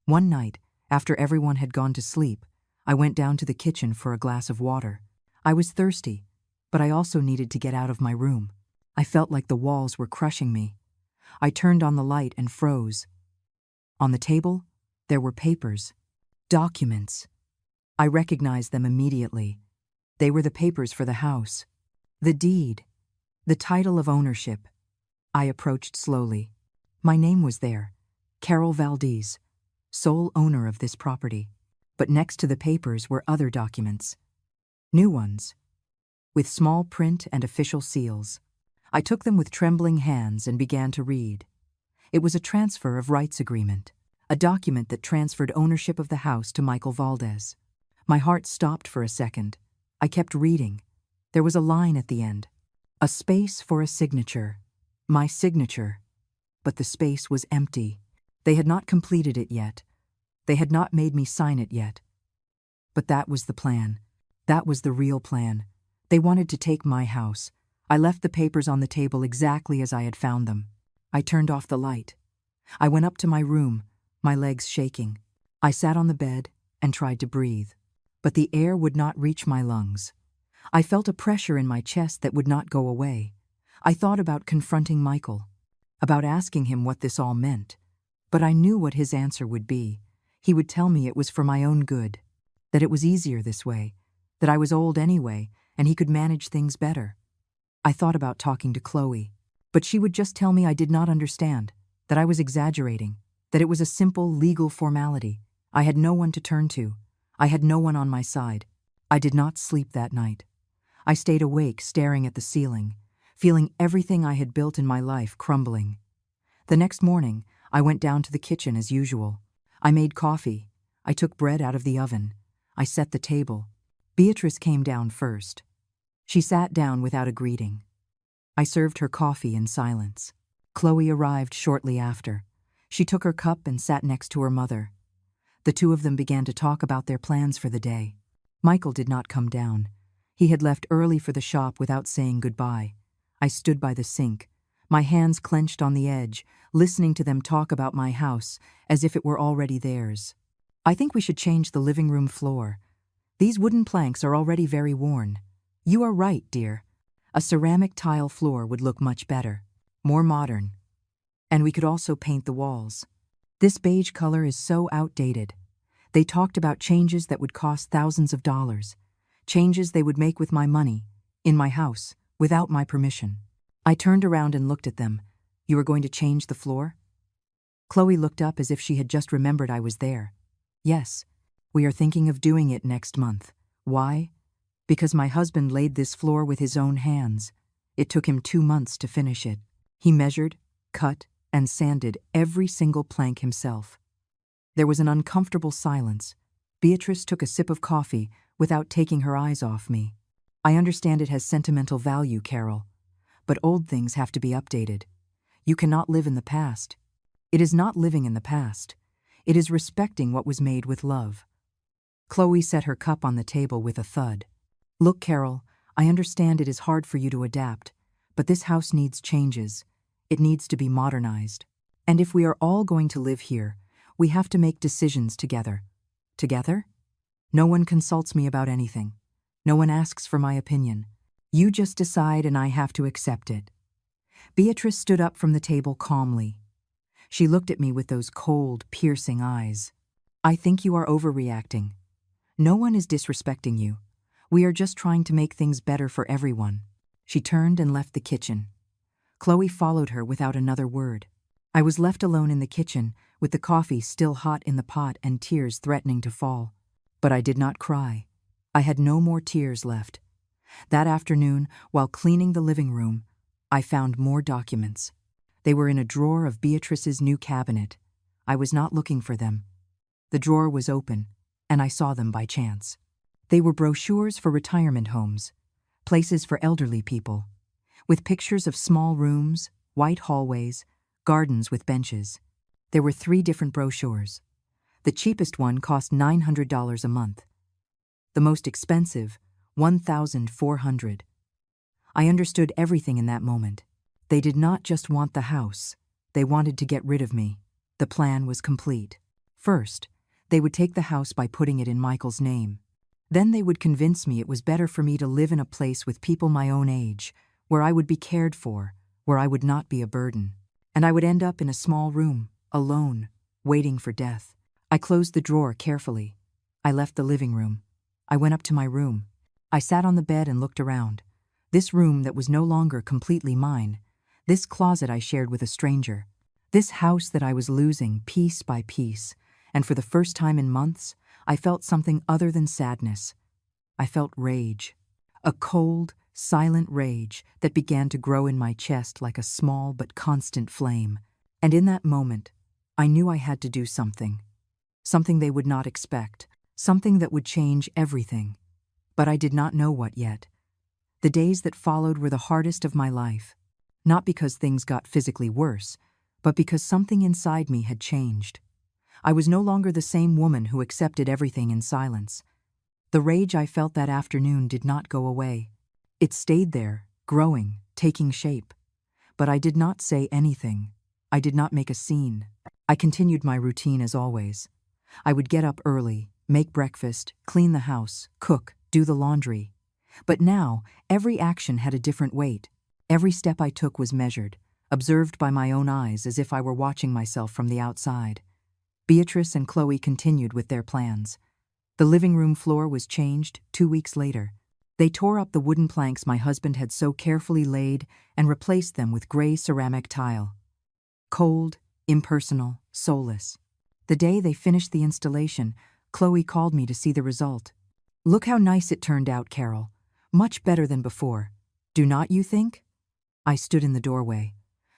One night, after everyone had gone to sleep, I went down to the kitchen for a glass of water. I was thirsty, but I also needed to get out of my room. I felt like the walls were crushing me. I turned on the light and froze. On the table, there were papers, documents. I recognized them immediately. They were the papers for the house. The deed. The title of ownership. I approached slowly. My name was there. Carol Valdez, sole owner of this property. But next to the papers were other documents. New ones. With small print and official seals. I took them with trembling hands and began to read. It was a transfer of rights agreement. A document that transferred ownership of the house to Michael Valdez. My heart stopped for a second. I kept reading. There was a line at the end. A space for a signature. My signature. But the space was empty. They had not completed it yet. They had not made me sign it yet. But that was the plan. That was the real plan. They wanted to take my house. I left the papers on the table exactly as I had found them. I turned off the light. I went up to my room, my legs shaking. I sat on the bed and tried to breathe. But the air would not reach my lungs. I felt a pressure in my chest that would not go away. I thought about confronting Michael, about asking him what this all meant. But I knew what his answer would be. He would tell me it was for my own good, that it was easier this way, that I was old anyway, and he could manage things better. I thought about talking to Chloe, but she would just tell me I did not understand, that I was exaggerating, that it was a simple legal formality. I had no one to turn to. I had no one on my side. I did not sleep that night. I stayed awake, staring at the ceiling, feeling everything I had built in my life crumbling. The next morning, I went down to the kitchen as usual. I made coffee. I took bread out of the oven. I set the table. Beatrice came down first. She sat down without a greeting. I served her coffee in silence. Chloe arrived shortly after. She took her cup and sat next to her mother. The two of them began to talk about their plans for the day. Michael did not come down. He had left early for the shop without saying goodbye. I stood by the sink, my hands clenched on the edge, listening to them talk about my house as if it were already theirs. I think we should change the living room floor. These wooden planks are already very worn. You are right, dear. A ceramic tile floor would look much better, more modern. And we could also paint the walls. This beige color is so outdated. They talked about changes that would cost thousands of dollars, changes they would make with my money, in my house, without my permission. I turned around and looked at them. You are going to change the floor? Chloe looked up as if she had just remembered I was there. Yes, we are thinking of doing it next month. Why? Because my husband laid this floor with his own hands. It took him 2 months to finish it. He measured, cut, and sanded every single plank himself. There was an uncomfortable silence. Beatrice took a sip of coffee without taking her eyes off me. I understand it has sentimental value, Carol. But old things have to be updated. You cannot live in the past. It is not living in the past. It is respecting what was made with love. Chloe set her cup on the table with a thud. Look, Carol, I understand it is hard for you to adapt, but this house needs changes. It needs to be modernized. And if we are all going to live here, we have to make decisions together. Together? No one consults me about anything. No one asks for my opinion. You just decide and I have to accept it. Beatrice stood up from the table calmly. She looked at me with those cold, piercing eyes. I think you are overreacting. No one is disrespecting you. We are just trying to make things better for everyone. She turned and left the kitchen. Chloe followed her without another word. I was left alone in the kitchen, with the coffee still hot in the pot and tears threatening to fall. But I did not cry. I had no more tears left. That afternoon, while cleaning the living room, I found more documents. They were in a drawer of Beatrice's new cabinet. I was not looking for them. The drawer was open, and I saw them by chance. They were brochures for retirement homes, places for elderly people, with pictures of small rooms, white hallways, gardens with benches. There were 3 different brochures. The cheapest one cost $900 a month. The most expensive, $1,400. I understood everything in that moment. They did not just want the house. They wanted to get rid of me. The plan was complete. First, they would take the house by putting it in Michael's name. Then they would convince me it was better for me to live in a place with people my own age, where I would be cared for, where I would not be a burden. And I would end up in a small room, alone, waiting for death. I closed the drawer carefully. I left the living room. I went up to my room. I sat on the bed and looked around. This room that was no longer completely mine. This closet I shared with a stranger. This house that I was losing piece by piece. And for the first time in months, I felt something other than sadness. I felt rage. A cold, silent rage that began to grow in my chest like a small but constant flame. And in that moment, I knew I had to do something. Something they would not expect. Something that would change everything. But I did not know what yet. The days that followed were the hardest of my life. Not because things got physically worse, but because something inside me had changed. I was no longer the same woman who accepted everything in silence. The rage I felt that afternoon did not go away. It stayed there, growing, taking shape. But I did not say anything. I did not make a scene. I continued my routine as always. I would get up early, make breakfast, clean the house, cook, do the laundry. But now, every action had a different weight. Every step I took was measured, observed by my own eyes as if I were watching myself from the outside. Beatrice and Chloe continued with their plans. The living room floor was changed 2 weeks later. They tore up the wooden planks my husband had so carefully laid and replaced them with gray ceramic tile. Cold, impersonal, soulless. The day they finished the installation, Chloe called me to see the result. Look how nice it turned out, Carol. Much better than before. Do not you think? I stood in the doorway.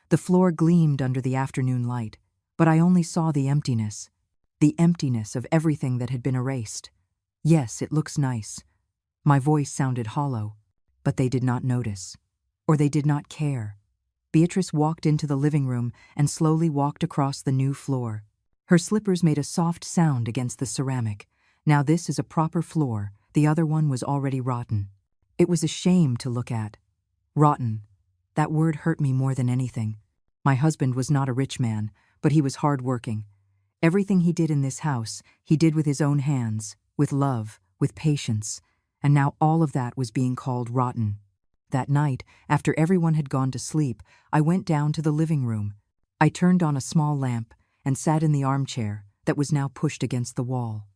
The floor gleamed under the afternoon light, but I only saw the emptiness of everything that had been erased. Yes, it looks nice. My voice sounded hollow, but they did not notice. Or they did not care. Beatrice walked into the living room and slowly walked across the new floor. Her slippers made a soft sound against the ceramic. Now this is a proper floor, the other one was already rotten. It was a shame to look at. Rotten. That word hurt me more than anything. My husband was not a rich man, but he was hard-working. Everything he did in this house, he did with his own hands, with love, with patience, and now all of that was being called rotten. That night, after everyone had gone to sleep, I went down to the living room. I turned on a small lamp and sat in the armchair that was now pushed against the wall.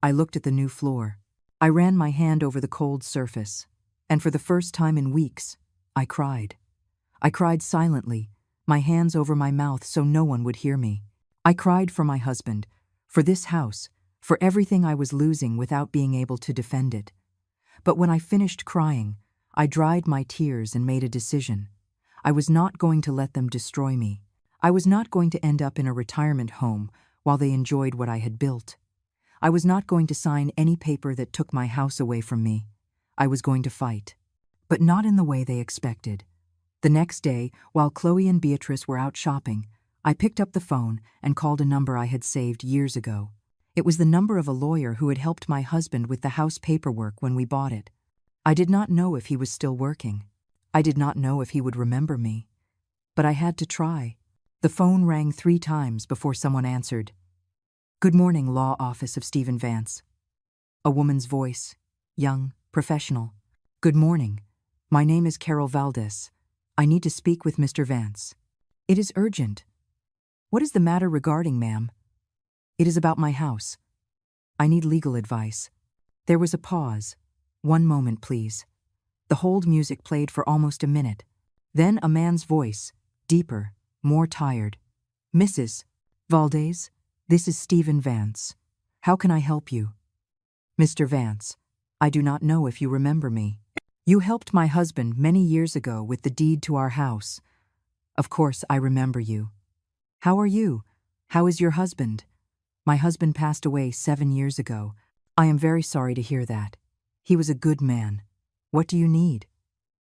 I looked at the new floor. I ran my hand over the cold surface, and for the first time in weeks, I cried. I cried silently, my hands over my mouth so no one would hear me. I cried for my husband, for this house, for everything I was losing without being able to defend it. But when I finished crying, I dried my tears and made a decision. I was not going to let them destroy me. I was not going to end up in a retirement home while they enjoyed what I had built. I was not going to sign any paper that took my house away from me. I was going to fight, but not in the way they expected. The next day, while Chloe and Beatrice were out shopping, I picked up the phone and called a number I had saved years ago. It was the number of a lawyer who had helped my husband with the house paperwork when we bought it. I did not know if he was still working. I did not know if he would remember me. But I had to try. The phone rang 3 times before someone answered. "Good morning, Law Office of Stephen Vance." A woman's voice, young, professional. "Good morning. My name is Carol Valdez. I need to speak with Mr. Vance. It is urgent." "What is the matter regarding, ma'am?" "It is about my house. I need legal advice." There was a pause. "One moment, please." The hold music played for almost a minute. Then a man's voice, deeper, more tired. "Mrs. Valdez, this is Stephen Vance. How can I help you?" "Mr. Vance, I do not know if you remember me. You helped my husband many years ago with the deed to our house. Of course, I remember you. How are you? How is your husband?" "My husband passed away 7 years ago. I am very sorry to hear that. He was a good man. What do you need?"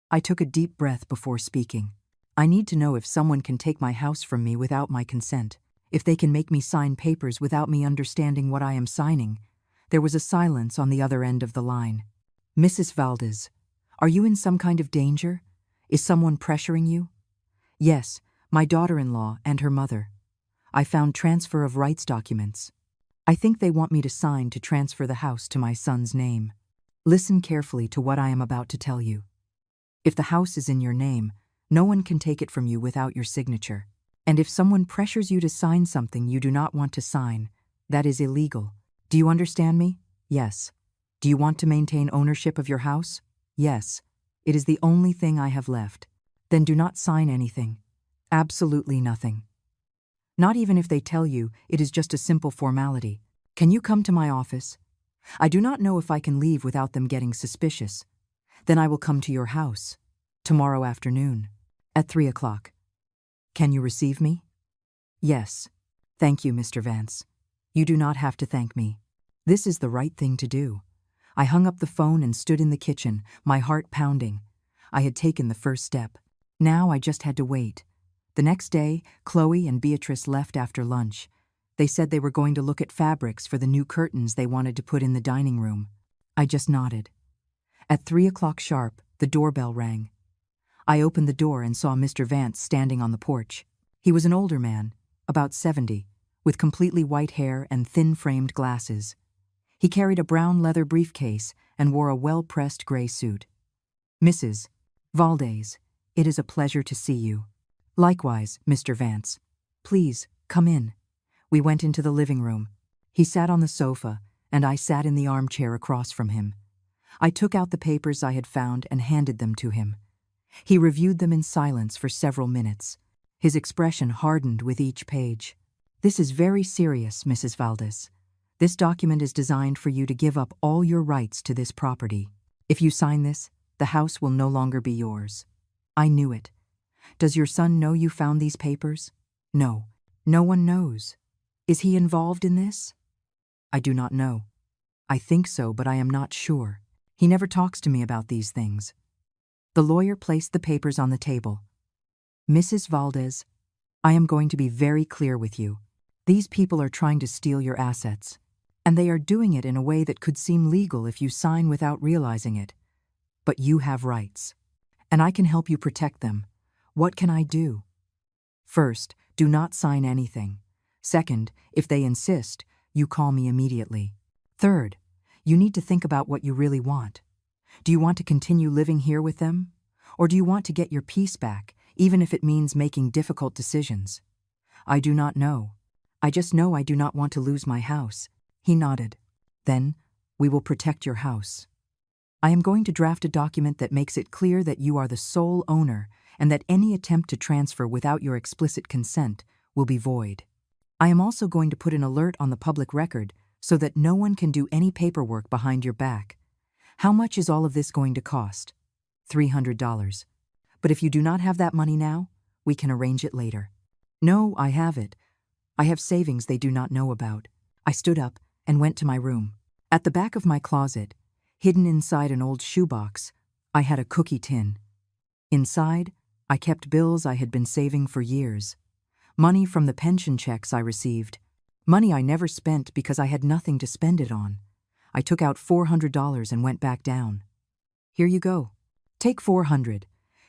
I took a deep breath before speaking. "I need to know if someone can take my house from me without my consent, if they can make me sign papers without me understanding what I am signing." There was a silence on the other end of the line. "Mrs. Valdez, are you in some kind of danger? Is someone pressuring you?" "Yes, my daughter-in-law and her mother. I found transfer of rights documents. I think they want me to sign to transfer the house to my son's name. Listen carefully to what I am about to tell you. If the house is in your name, no one can take it from you without your signature. And if someone pressures you to sign something you do not want to sign, that is illegal. Do you understand me?" "Yes." "Do you want to maintain ownership of your house?" "Yes. It is the only thing I have left." "Then do not sign anything. Absolutely nothing. Not even if they tell you it is just a simple formality. Can you come to my office? I do not know if I can leave without them getting suspicious. Then I will come to your house. Tomorrow afternoon. At 3 o'clock. Can you receive me?" "Yes. Thank you, Mr. Vance. You do not have to thank me. This is the right thing to do." I hung up the phone and stood in the kitchen, my heart pounding. I had taken the first step. Now I just had to wait. The next day, Chloe and Beatrice left after lunch. They said they were going to look at fabrics for the new curtains they wanted to put in the dining room. I just nodded. At 3 o'clock sharp, the doorbell rang. I opened the door and saw Mr. Vance standing on the porch. He was an older man, about 70, with completely white hair and thin-framed glasses. He carried a brown leather briefcase and wore a well-pressed gray suit. "Mrs. Valdez, it is a pleasure to see you." "Likewise, Mr. Vance. Please, come in." We went into the living room. He sat on the sofa, and I sat in the armchair across from him. I took out the papers I had found and handed them to him. He reviewed them in silence for several minutes. His expression hardened with each page. "This is very serious, Mrs. Valdez. This document is designed for you to give up all your rights to this property. If you sign this, the house will no longer be yours." I knew it. "Does your son know you found these papers?" "No. No one knows. Is he involved in this?" "I do not know. I think so, but I am not sure. He never talks to me about these things." The lawyer placed the papers on the table. "Mrs. Valdez, I am going to be very clear with you. These people are trying to steal your assets, and they are doing it in a way that could seem legal if you sign without realizing it. But you have rights, and I can help you protect them. What can I do? First, do not sign anything. Second, if they insist, you call me immediately. Third, you need to think about what you really want. Do you want to continue living here with them? Or do you want to get your peace back, even if it means making difficult decisions? I do not know. I just know I do not want to lose my house. He nodded. Then, we will protect your house. I am going to draft a document that makes it clear that you are the sole owner and that any attempt to transfer without your explicit consent will be void. I am also going to put an alert on the public record so that no one can do any paperwork behind your back. How much is all of this going to cost? $300. But if you do not have that money now, we can arrange it later. No, I have it. I have savings they do not know about. I stood up and went to my room. At the back of my closet, hidden inside an old shoebox, I had a cookie tin. Inside, I kept bills I had been saving for years. Money from the pension checks I received. Money I never spent because I had nothing to spend it on. I took out $400 and went back down. Here you go. Take $400.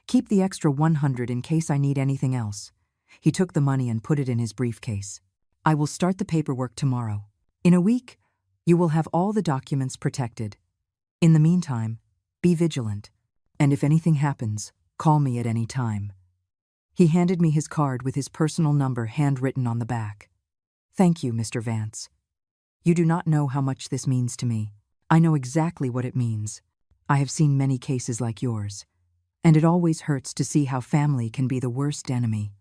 Keep the extra $100 in case I need anything else. He took the money and put it in his briefcase. I will start the paperwork tomorrow. In a week, you will have all the documents protected. In the meantime, be vigilant. And if anything happens, call me at any time. He handed me his card with his personal number handwritten on the back. Thank you, Mr. Vance. You do not know how much this means to me. I know exactly what it means. I have seen many cases like yours. And it always hurts to see how family can be the worst enemy.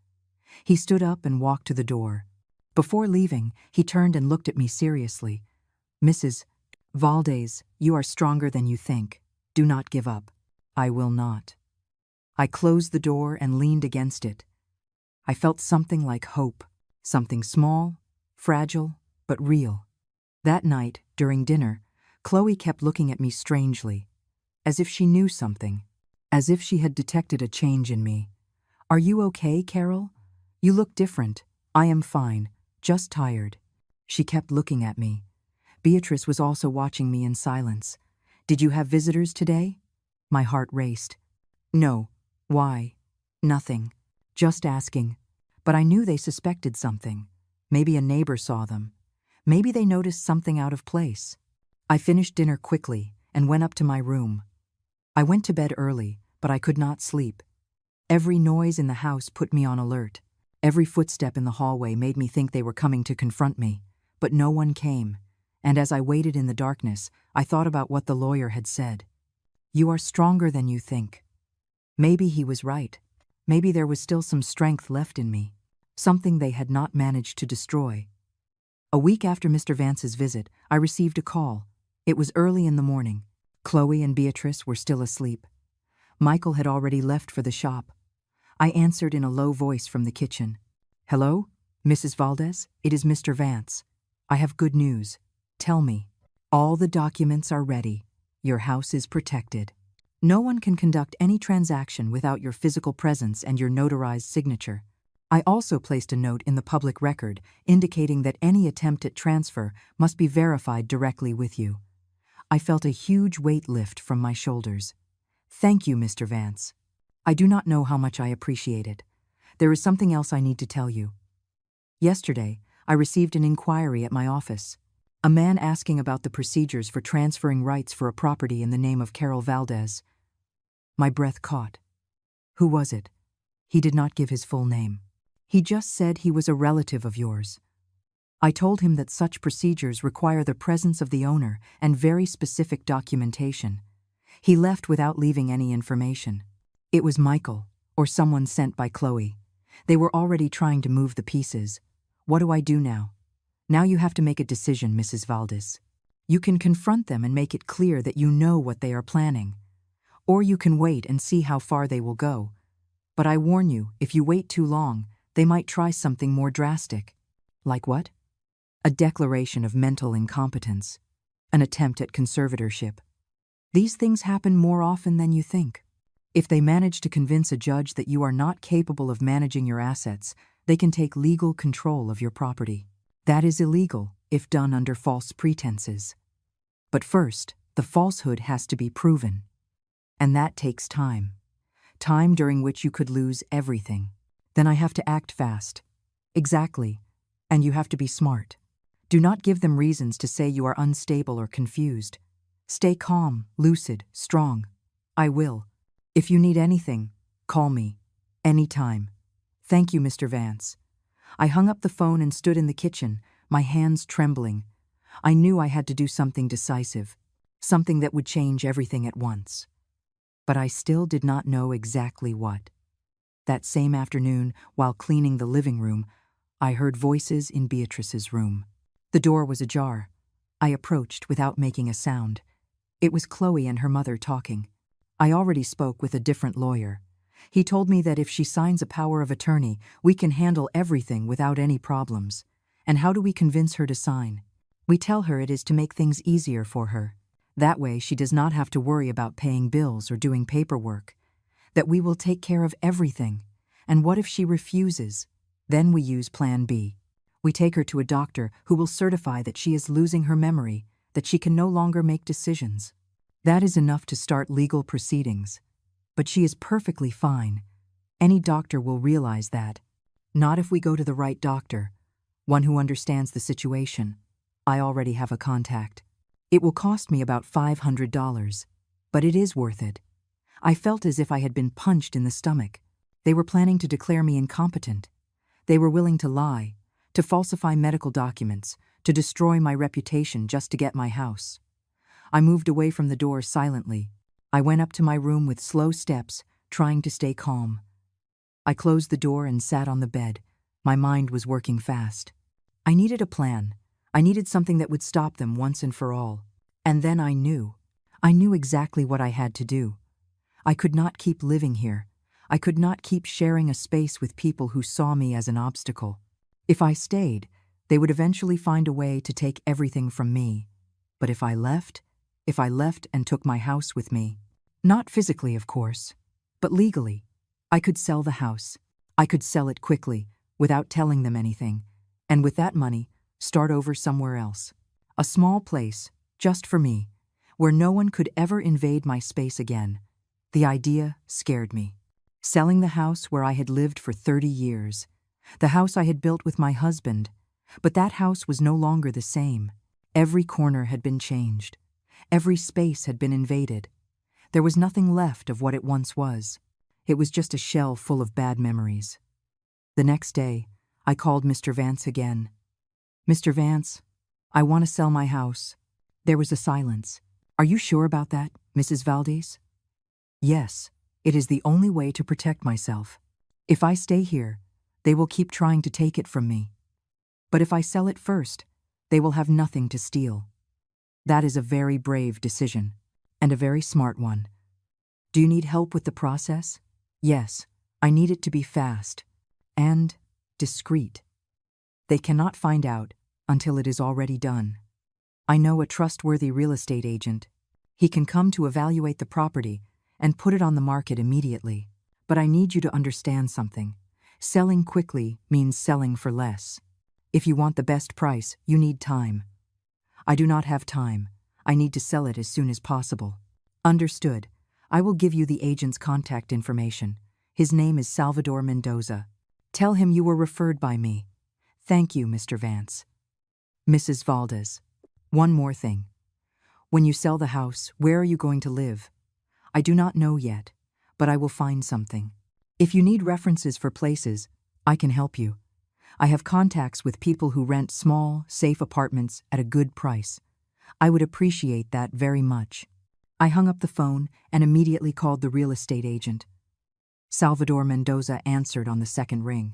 He stood up and walked to the door. Before leaving, he turned and looked at me seriously. Mrs. Valdez, you are stronger than you think. Do not give up. I will not. I closed the door and leaned against it. I felt something like hope, something small, fragile, but real. That night, during dinner, Chloe kept looking at me strangely, as if she knew something, as if she had detected a change in me. Are you okay, Carol? You look different. I am fine, just tired. She kept looking at me. Beatrice was also watching me in silence. Did you have visitors today? My heart raced. No. Why? Nothing. Just asking. But I knew they suspected something. Maybe a neighbor saw them. Maybe they noticed something out of place. I finished dinner quickly and went up to my room. I went to bed early, but I could not sleep. Every noise in the house put me on alert. Every footstep in the hallway made me think they were coming to confront me, but no one came. And as I waited in the darkness, I thought about what the lawyer had said. You are stronger than you think. Maybe he was right. Maybe there was still some strength left in me, something they had not managed to destroy. A week after Mr. Vance's visit, I received a call. It was early in the morning. Chloe and Beatrice were still asleep. Michael had already left for the shop. I answered in a low voice from the kitchen. Hello, Mrs. Valdez? It is Mr. Vance. I have good news. Tell me. All the documents are ready. Your house is protected. No one can conduct any transaction without your physical presence and your notarized signature. I also placed a note in the public record indicating that any attempt at transfer must be verified directly with you. I felt a huge weight lift from my shoulders. Thank you, Mr. Vance. I do not know how much I appreciate it. There is something else I need to tell you. Yesterday, I received an inquiry at my office. A man asking about the procedures for transferring rights for a property in the name of Carol Valdez. My breath caught. Who was it? He did not give his full name. He just said he was a relative of yours. I told him that such procedures require the presence of the owner and very specific documentation. He left without leaving any information. It was Michael, or someone sent by Chloe. They were already trying to move the pieces. What do I do now? Now you have to make a decision, Mrs. Valdez. You can confront them and make it clear that you know what they are planning. Or you can wait and see how far they will go. But I warn you, if you wait too long, they might try something more drastic. Like what? A declaration of mental incompetence. An attempt at conservatorship. These things happen more often than you think. If they manage to convince a judge that you are not capable of managing your assets, they can take legal control of your property. That is illegal if done under false pretenses. But first, the falsehood has to be proven. And that takes time. Time during which you could lose everything. Then I have to act fast. Exactly. And you have to be smart. Do not give them reasons to say you are unstable or confused. Stay calm, lucid, strong. I will. If you need anything, call me. Anytime. Thank you, Mr. Vance. I hung up the phone and stood in the kitchen, my hands trembling. I knew I had to do something decisive, something that would change everything at once. But I still did not know exactly what. That same afternoon, while cleaning the living room, I heard voices in Beatrice's room. The door was ajar. I approached without making a sound. It was Chloe and her mother talking. I already spoke with a different lawyer. He told me that if she signs a power of attorney, we can handle everything without any problems. And how do we convince her to sign? We tell her it is to make things easier for her. That way she does not have to worry about paying bills or doing paperwork. That we will take care of everything. And what if she refuses? Then we use Plan B. We take her to a doctor who will certify that she is losing her memory, that she can no longer make decisions. That is enough to start legal proceedings. But she is perfectly fine. Any doctor will realize that. Not if we go to the right doctor, one who understands the situation. I already have a contact. It will cost me about $500, but it is worth it. I felt as if I had been punched in the stomach. They were planning to declare me incompetent. They were willing to lie, to falsify medical documents, to destroy my reputation just to get my house. I moved away from the door silently. I went up to my room with slow steps, trying to stay calm. I closed the door and sat on the bed. My mind was working fast. I needed a plan. I needed something that would stop them once and for all. And then I knew. I knew exactly what I had to do. I could not keep living here. I could not keep sharing a space with people who saw me as an obstacle. If I stayed, they would eventually find a way to take everything from me. But if I left and took my house with me, not physically, of course, but legally, I could sell the house. I could sell it quickly, without telling them anything, and with that money, start over somewhere else. A small place, just for me, where no one could ever invade my space again. The idea scared me. Selling the house where I had lived for 30 years. The house I had built with my husband. But that house was no longer the same. Every corner had been changed. Every space had been invaded. There was nothing left of what it once was. It was just a shell full of bad memories. The next day, I called Mr. Vance again. Mr. Vance, I want to sell my house. There was a silence. Are you sure about that, Mrs. Valdez? Yes, it is the only way to protect myself. If I stay here, they will keep trying to take it from me. But if I sell it first, they will have nothing to steal. That is a very brave decision, and a very smart one. Do you need help with the process? Yes, I need it to be fast and discreet. They cannot find out until it is already done. I know a trustworthy real estate agent. He can come to evaluate the property and put it on the market immediately. But I need you to understand something. Selling quickly means selling for less. If you want the best price, you need time. I do not have time. I need to sell it as soon as possible. Understood. I will give you the agent's contact information. His name is Salvador Mendoza. Tell him you were referred by me. Thank you, Mr. Vance. Mrs. Valdez. One more thing. When you sell the house, where are you going to live? I do not know yet, but I will find something. If you need references for places, I can help you. I have contacts with people who rent small, safe apartments at a good price. I would appreciate that very much. I hung up the phone and immediately called the real estate agent. Salvador Mendoza answered on the second ring.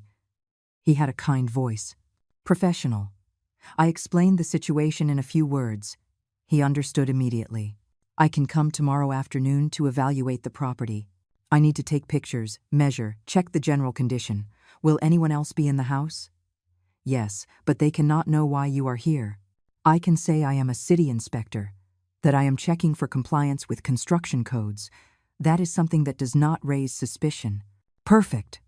He had a kind voice. Professional. I explained the situation in a few words. He understood immediately. I can come tomorrow afternoon to evaluate the property. I need to take pictures, measure, check the general condition. Will anyone else be in the house? Yes, but they cannot know why you are here. I can say I am a city inspector, that I am checking for compliance with construction codes. That is something that does not raise suspicion. Perfect.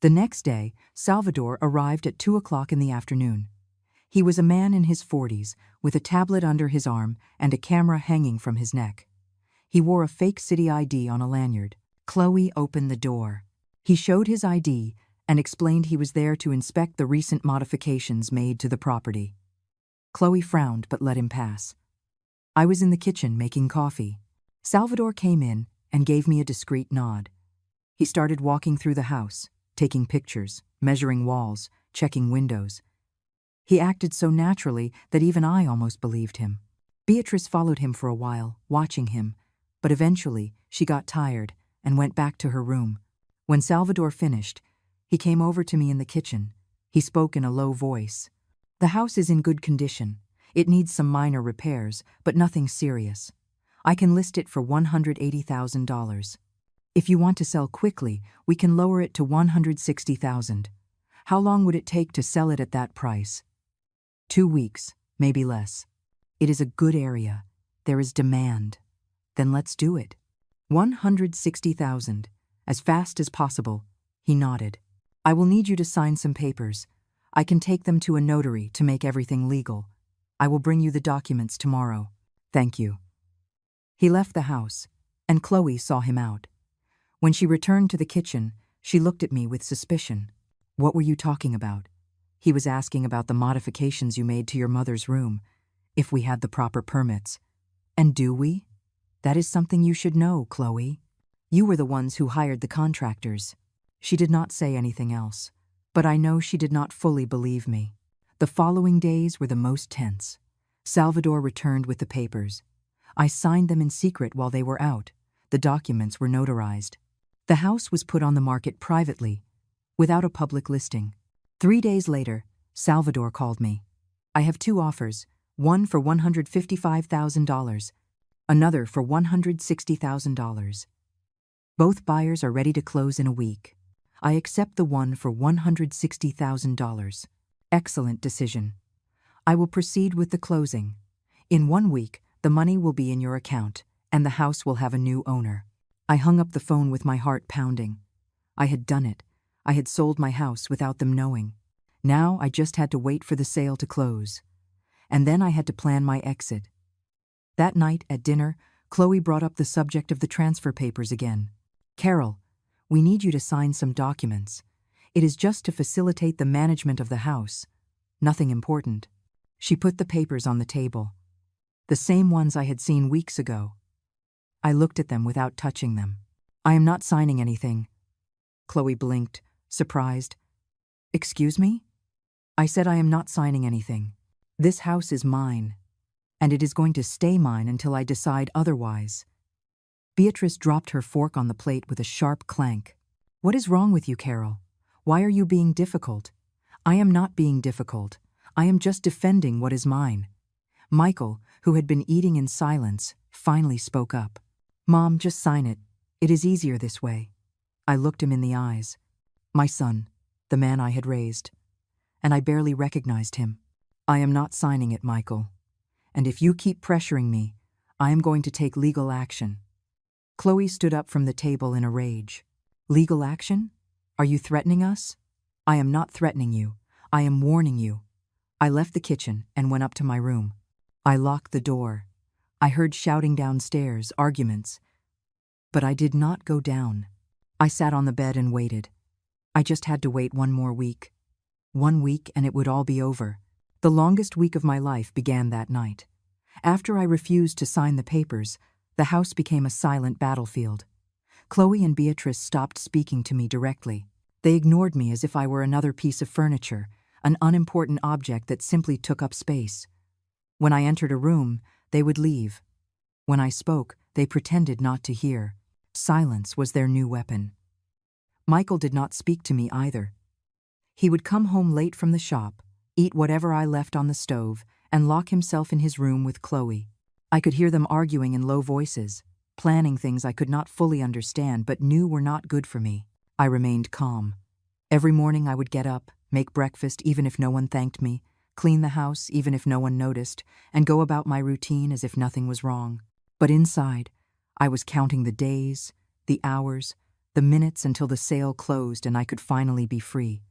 The next day, Salvador arrived at 2 o'clock in the afternoon. He was a man in his 40s, with a tablet under his arm and a camera hanging from his neck. He wore a fake city ID on a lanyard. Chloe opened the door. He showed his ID and explained he was there to inspect the recent modifications made to the property. Chloe frowned but let him pass. I was in the kitchen making coffee. Salvador came in and gave me a discreet nod. He started walking through the house, taking pictures, measuring walls, checking windows. He acted so naturally that even I almost believed him. Beatrice followed him for a while, watching him, but eventually she got tired and went back to her room. When Salvador finished, he came over to me in the kitchen. He spoke in a low voice. The house is in good condition. It needs some minor repairs, but nothing serious. I can list it for $180,000. If you want to sell quickly, we can lower it to $160,000. How long would it take to sell it at that price? 2 weeks, maybe less. It is a good area. There is demand. Then let's do it. $160,000, as fast as possible. He nodded. I will need you to sign some papers. I can take them to a notary to make everything legal. I will bring you the documents tomorrow. Thank you. He left the house, and Chloe saw him out. When she returned to the kitchen, she looked at me with suspicion. What were you talking about? He was asking about the modifications you made to your mother's room, if we had the proper permits. And do we? That is something you should know, Chloe. You were the ones who hired the contractors. She did not say anything else, but I know she did not fully believe me. The following days were the most tense. Salvador returned with the papers. I signed them in secret while they were out. The documents were notarized. The house was put on the market privately, without a public listing. 3 days later, Salvador called me. I have 2 offers, one for $155,000, another for $160,000. Both buyers are ready to close in a week. I accept the one for $160,000. Excellent decision. I will proceed with the closing. In 1 week, the money will be in your account, and the house will have a new owner. I hung up the phone with my heart pounding. I had done it. I had sold my house without them knowing. Now I just had to wait for the sale to close. And then I had to plan my exit. That night at dinner, Chloe brought up the subject of the transfer papers again. Carol, we need you to sign some documents. It is just to facilitate the management of the house. Nothing important. She put the papers on the table. The same ones I had seen weeks ago. I looked at them without touching them. I am not signing anything. Chloe blinked, surprised. Excuse me? I said I am not signing anything. This house is mine, and it is going to stay mine until I decide otherwise. Beatrice dropped her fork on the plate with a sharp clank. What is wrong with you, Carol? Why are you being difficult? I am not being difficult. I am just defending what is mine. Michael, who had been eating in silence, finally spoke up. Mom, just sign it. It is easier this way. I looked him in the eyes. My son, the man I had raised. And I barely recognized him. I am not signing it, Michael. And if you keep pressuring me, I am going to take legal action. Chloe stood up from the table in a rage. Legal action? Are you threatening us? I am not threatening you. I am warning you. I left the kitchen and went up to my room. I locked the door. I heard shouting downstairs, arguments. But I did not go down. I sat on the bed and waited. I just had to wait 1 more week. 1 week and it would all be over. The longest week of my life began that night. After I refused to sign the papers, the house became a silent battlefield. Chloe and Beatrice stopped speaking to me directly. They ignored me as if I were another piece of furniture, an unimportant object that simply took up space. When I entered a room, they would leave. When I spoke, they pretended not to hear. Silence was their new weapon. Michael did not speak to me either. He would come home late from the shop, eat whatever I left on the stove, and lock himself in his room with Chloe. I could hear them arguing in low voices, planning things I could not fully understand but knew were not good for me. I remained calm. Every morning I would get up, make breakfast even if no one thanked me, clean the house even if no one noticed, and go about my routine as if nothing was wrong. But inside, I was counting the days, the hours, the minutes until the sale closed and I could finally be free.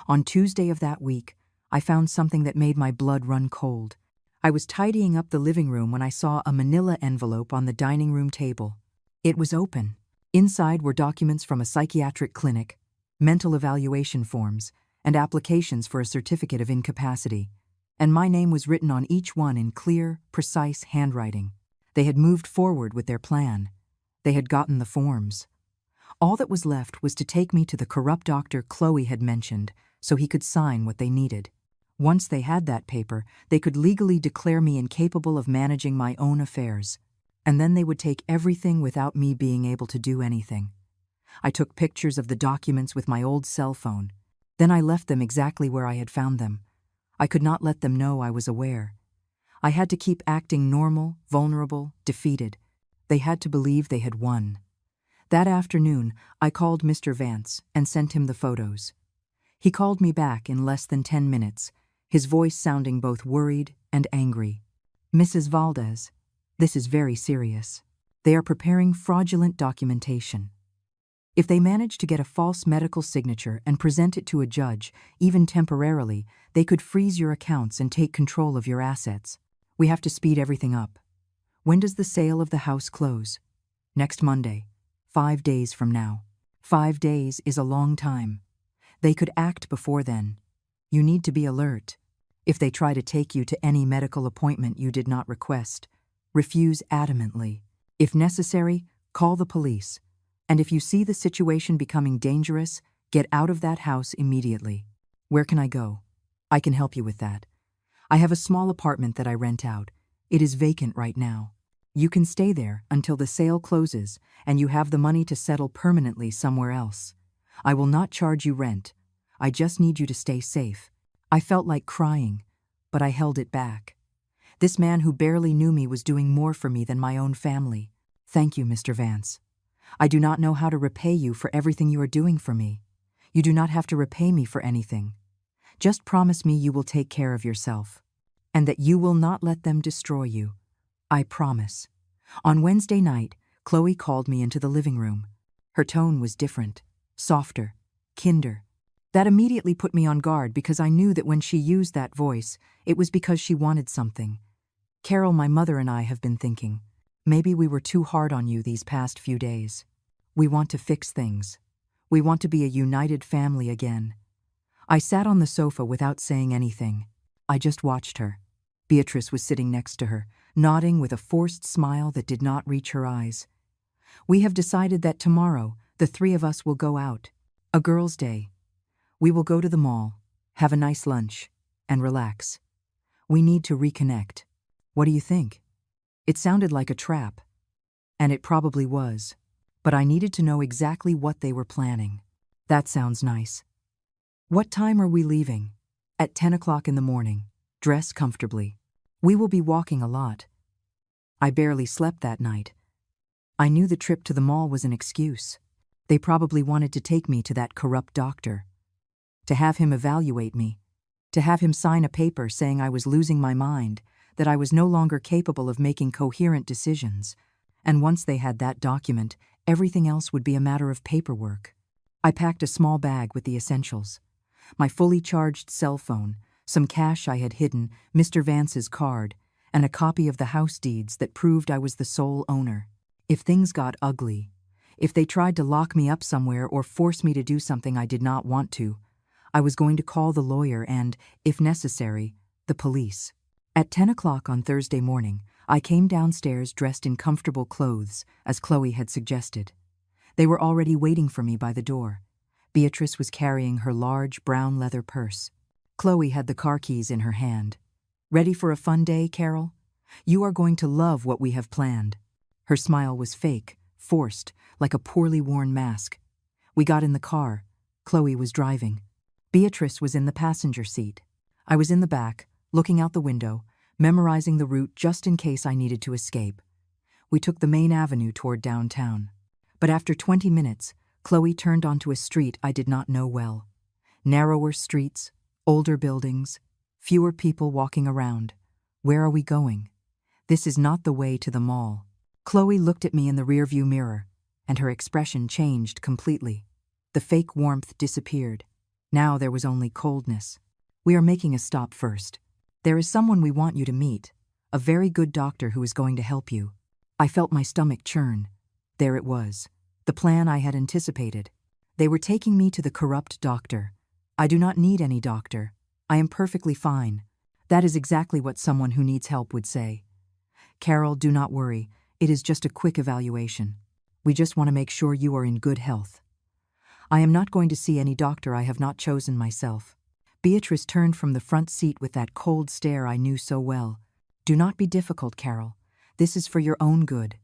On Tuesday of that week, I found something that made my blood run cold. I was tidying up the living room when I saw a manila envelope on the dining room table. It was open. Inside were documents from a psychiatric clinic, mental evaluation forms, and applications for a certificate of incapacity, and my name was written on each one in clear, precise handwriting. They had moved forward with their plan. They had gotten the forms. All that was left was to take me to the corrupt doctor Chloe had mentioned so he could sign what they needed. Once they had that paper, they could legally declare me incapable of managing my own affairs. And then they would take everything without me being able to do anything. I took pictures of the documents with my old cell phone. Then I left them exactly where I had found them. I could not let them know I was aware. I had to keep acting normal, vulnerable, defeated. They had to believe they had won. That afternoon, I called Mr. Vance and sent him the photos. He called me back in less than 10 minutes, his voice sounding both worried and angry. "Mrs. Valdez, this is very serious. They are preparing fraudulent documentation. If they manage to get a false medical signature and present it to a judge, even temporarily, they could freeze your accounts and take control of your assets. We have to speed everything up. When does the sale of the house close? Next Monday, 5 days from now. 5 days is a long time. They could act before then. You need to be alert. If they try to take you to any medical appointment you did not request, refuse adamantly. If necessary, call the police. And if you see the situation becoming dangerous, get out of that house immediately. Where can I go? I can help you with that. I have a small apartment that I rent out. It is vacant right now. You can stay there until the sale closes and you have the money to settle permanently somewhere else. I will not charge you rent. I just need you to stay safe." I felt like crying, but I held it back. This man who barely knew me was doing more for me than my own family. "Thank you, Mr. Vance. I do not know how to repay you for everything you are doing for me. You do not have to repay me for anything. Just promise me you will take care of yourself, and that you will not let them destroy you. I promise." On Wednesday night, Chloe called me into the living room. Her tone was different, softer, kinder. That immediately put me on guard because I knew that when she used that voice, it was because she wanted something. "Carol, my mother and I have been thinking. Maybe we were too hard on you these past few days. We want to fix things. We want to be a united family again." I sat on the sofa without saying anything. I just watched her. Beatrice was sitting next to her, nodding with a forced smile that did not reach her eyes. "We have decided that tomorrow, the three of us will go out. A girls' day. We will go to the mall, have a nice lunch, and relax. We need to reconnect. What do you think?" It sounded like a trap, and it probably was, but I needed to know exactly what they were planning. "That sounds nice. What time are we leaving?" "At 10 o'clock in the morning. Dress comfortably. We will be walking a lot." I barely slept that night. I knew the trip to the mall was an excuse. They probably wanted to take me to that corrupt doctor, to have him evaluate me, to have him sign a paper saying I was losing my mind, that I was no longer capable of making coherent decisions. And once they had that document, everything else would be a matter of paperwork. I packed a small bag with the essentials. My fully charged cell phone, some cash I had hidden, Mr. Vance's card, and a copy of the house deeds that proved I was the sole owner. If things got ugly, if they tried to lock me up somewhere or force me to do something I did not want to, I was going to call the lawyer and, if necessary, the police. At 10 o'clock on Thursday morning, I came downstairs dressed in comfortable clothes, as Chloe had suggested. They were already waiting for me by the door. Beatrice was carrying her large brown leather purse. Chloe had the car keys in her hand. "Ready for a fun day, Carol? You are going to love what we have planned." Her smile was fake, forced, like a poorly worn mask. We got in the car. Chloe was driving. Beatrice was in the passenger seat. I was in the back, looking out the window, memorizing the route just in case I needed to escape. We took the main avenue toward downtown. But after 20 minutes, Chloe turned onto a street I did not know well. Narrower streets, older buildings, fewer people walking around. Where are we going? This is not the way to the mall. Chloe looked at me in the rearview mirror, and her expression changed completely. The fake warmth disappeared. Now there was only coldness. "We are making a stop first. There is someone we want you to meet, a very good doctor who is going to help you." I felt my stomach churn. There it was, the plan I had anticipated. They were taking me to the corrupt doctor. I do not need any doctor. I am perfectly fine. That is exactly what someone who needs help would say. Carol, do not worry. It is just a quick evaluation. We just want to make sure you are in good health. I am not going to see any doctor I have not chosen myself. Beatrice turned from the front seat with that cold stare I knew so well. Do not be difficult, Carol. This is for your own good.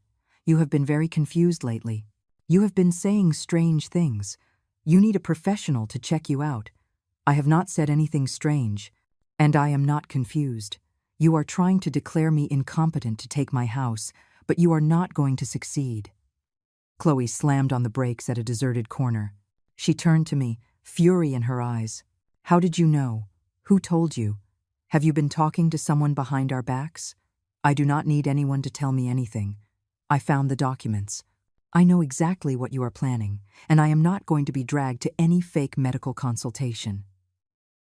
You have been very confused lately. You have been saying strange things. You need a professional to check you out. I have not said anything strange, and I am not confused. You are trying to declare me incompetent to take my house, but you are not going to succeed. Chloe slammed on the brakes at a deserted corner. She turned to me, fury in her eyes. How did you know? Who told you? Have you been talking to someone behind our backs? I do not need anyone to tell me anything. I found the documents. I know exactly what you are planning, and I am not going to be dragged to any fake medical consultation.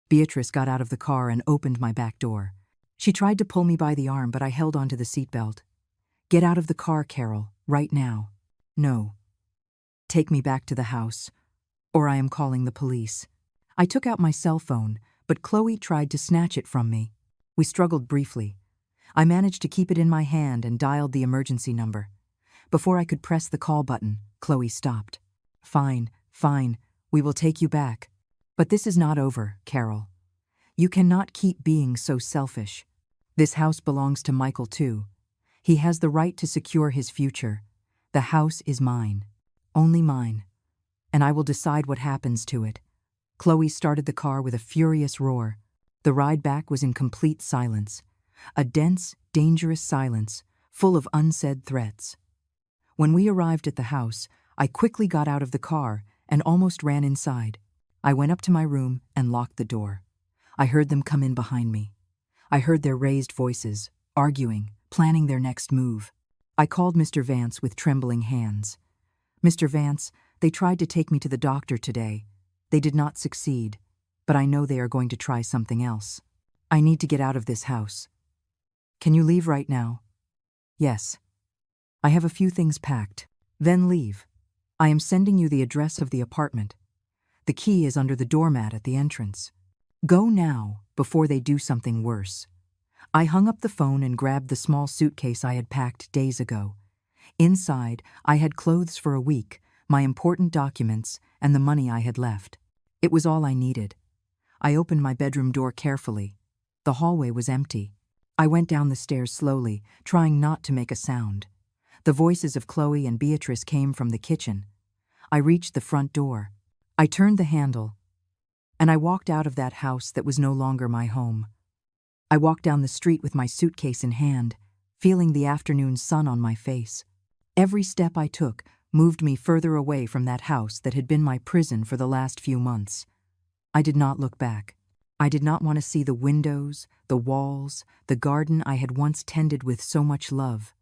Beatrice got out of the car and opened my back door. She tried to pull me by the arm, but I held onto the seatbelt. Get out of the car, Carol, right now. No. Take me back to the house, or I am calling the police. I took out my cell phone, but Chloe tried to snatch it from me. We struggled briefly. I managed to keep it in my hand and dialed the emergency number. Before I could press the call button, Chloe stopped. Fine, we will take you back. But this is not over, Carol. You cannot keep being so selfish. This house belongs to Michael too. He has the right to secure his future. The house is mine. Only mine. And I will decide what happens to it. Chloe started the car with a furious roar. The ride back was in complete silence. A dense, dangerous silence, full of unsaid threats. When we arrived at the house, I quickly got out of the car and almost ran inside. I went up to my room and locked the door. I heard them come in behind me. I heard their raised voices, arguing, planning their next move. I called Mr. Vance with trembling hands. Mr. Vance, they tried to take me to the doctor today. They did not succeed, but I know they are going to try something else. I need to get out of this house. Can you leave right now? Yes. I have a few things packed. Then leave. I am sending you the address of the apartment. The key is under the doormat at the entrance. Go now, before they do something worse. I hung up the phone and grabbed the small suitcase I had packed days ago. Inside, I had clothes for a week, my important documents, and the money I had left. It was all I needed. I opened my bedroom door carefully. The hallway was empty. I went down the stairs slowly, trying not to make a sound. The voices of Chloe and Beatrice came from the kitchen. I reached the front door. I turned the handle, and I walked out of that house that was no longer my home. I walked down the street with my suitcase in hand, feeling the afternoon sun on my face. Every step I took moved me further away from that house that had been my prison for the last few months. I did not look back. I did not want to see the windows, the walls, the garden I had once tended with so much love.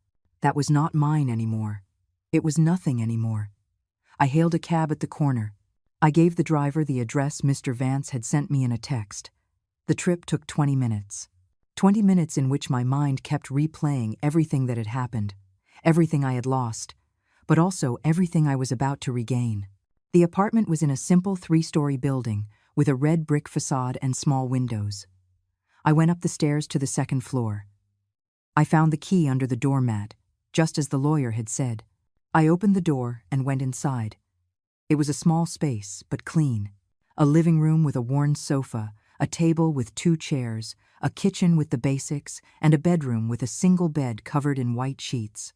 That was not mine anymore. It was nothing anymore. I hailed a cab at the corner. I gave the driver the address Mr. Vance had sent me in a text. The trip took 20 minutes. 20 minutes in which my mind kept replaying everything that had happened, everything I had lost, but also everything I was about to regain. The apartment was in a simple 3-story building with a red brick facade and small windows. I went up the stairs to the second floor. I found the key under the doormat, just as the lawyer had said. I opened the door and went inside. It was a small space, but clean. A living room with a worn sofa, a table with 2 chairs, a kitchen with the basics, and a bedroom with a single bed covered in white sheets.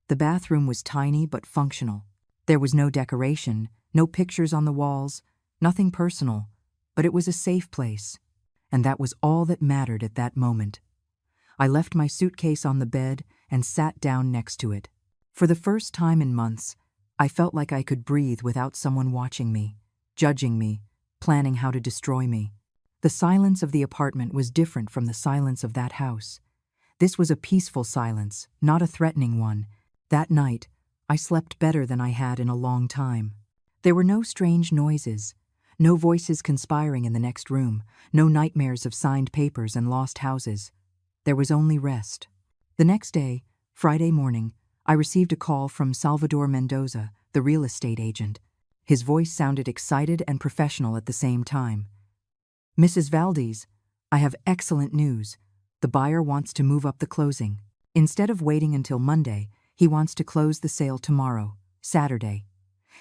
The bathroom was tiny but functional. There was no decoration, no pictures on the walls, nothing personal, but it was a safe place, and that was all that mattered at that moment. I left my suitcase on the bed and sat down next to it. For the first time in months, I felt like I could breathe without someone watching me, judging me, planning how to destroy me. The silence of the apartment was different from the silence of that house. This was a peaceful silence, not a threatening one. That night, I slept better than I had in a long time. There were no strange noises, no voices conspiring in the next room, no nightmares of signed papers and lost houses. There was only rest. The next day, Friday morning, I received a call from Salvador Mendoza, the real estate agent. His voice sounded excited and professional at the same time. Mrs. Valdez, I have excellent news. The buyer wants to move up the closing. Instead of waiting until Monday, he wants to close the sale tomorrow, Saturday.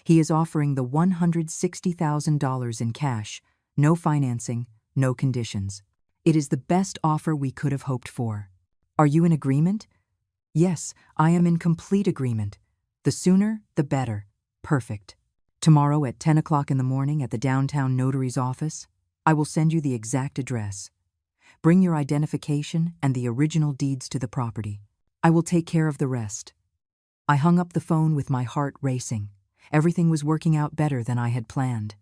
He is offering the $160,000 in cash, no financing, no conditions. It is the best offer we could have hoped for. Are you in agreement? Yes, I am in complete agreement. The sooner, the better. Perfect. Tomorrow at 10 o'clock in the morning at the downtown notary's office, I will send you the exact address. Bring your identification and the original deeds to the property. I will take care of the rest. I hung up the phone with my heart racing. Everything was working out better than I had planned.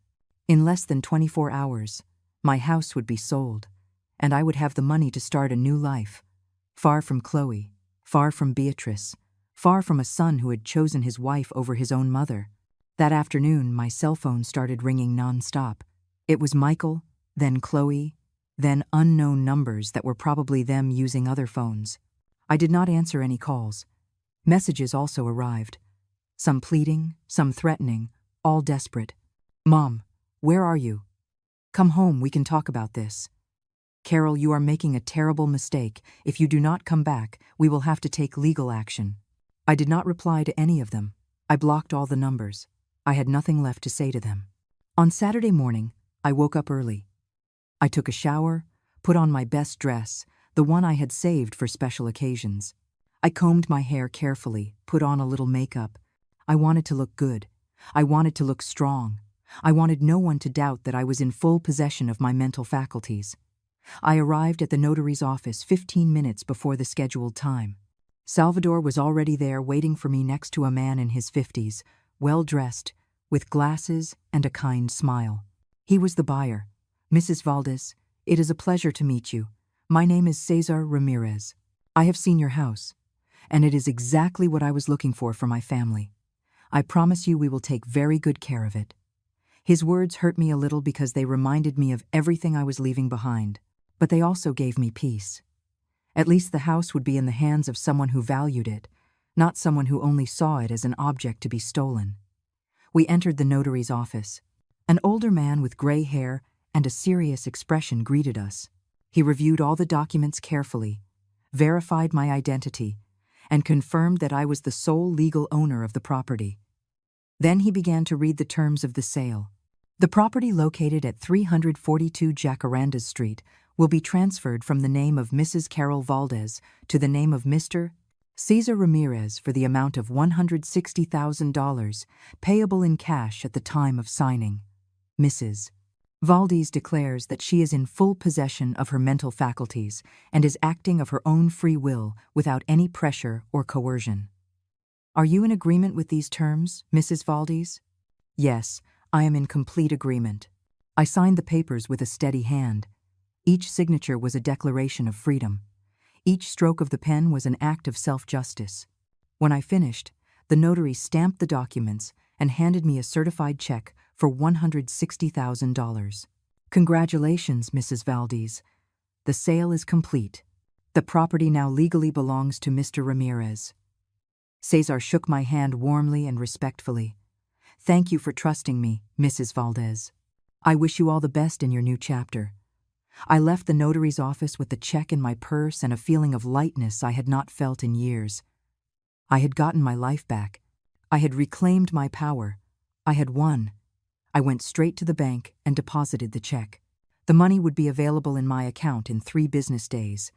In less than 24 hours, my house would be sold, and I would have the money to start a new life. Far from Chloe, far from Beatrice, far from a son who had chosen his wife over his own mother. That afternoon, my cell phone started ringing non-stop. It was Michael, then Chloe, then unknown numbers that were probably them using other phones. I did not answer any calls. Messages also arrived. Some pleading, some threatening, all desperate. Mom, where are you? Come home, we can talk about this. Carol, you are making a terrible mistake. If you do not come back, we will have to take legal action. I did not reply to any of them. I blocked all the numbers. I had nothing left to say to them. On Saturday morning, I woke up early. I took a shower, put on my best dress, the one I had saved for special occasions. I combed my hair carefully, put on a little makeup. I wanted to look good. I wanted to look strong. I wanted no one to doubt that I was in full possession of my mental faculties. I arrived at the notary's office 15 minutes before the scheduled time. Salvador was already there waiting for me next to a man in his 50s, well-dressed, with glasses and a kind smile. He was the buyer. Mrs. Valdez, it is a pleasure to meet you. My name is Cesar Ramirez. I have seen your house, and it is exactly what I was looking for my family. I promise you we will take very good care of it. His words hurt me a little because they reminded me of everything I was leaving behind, but they also gave me peace. At least the house would be in the hands of someone who valued it, not someone who only saw it as an object to be stolen. We entered the notary's office. An older man with gray hair and a serious expression greeted us. He reviewed all the documents carefully, verified my identity, and confirmed that I was the sole legal owner of the property. Then he began to read the terms of the sale. The property located at 342 Jacaranda Street will be transferred from the name of Mrs. Carol Valdez to the name of Mr. Cesar Ramirez for the amount of $160,000, payable in cash at the time of signing. Mrs. Valdez declares that she is in full possession of her mental faculties and is acting of her own free will without any pressure or coercion. Are you in agreement with these terms, Mrs. Valdez? Yes, I am in complete agreement. I signed the papers with a steady hand. Each signature was a declaration of freedom. Each stroke of the pen was an act of self-justice. When I finished, the notary stamped the documents and handed me a certified check for $160,000. Congratulations, Mrs. Valdez. The sale is complete. The property now legally belongs to Mr. Ramirez. Cesar shook my hand warmly and respectfully. Thank you for trusting me, Mrs. Valdez. I wish you all the best in your new chapter. I left the notary's office with the check in my purse and a feeling of lightness I had not felt in years. I had gotten my life back. I had reclaimed my power. I had won. I went straight to the bank and deposited the check. The money would be available in my account in 3 business days.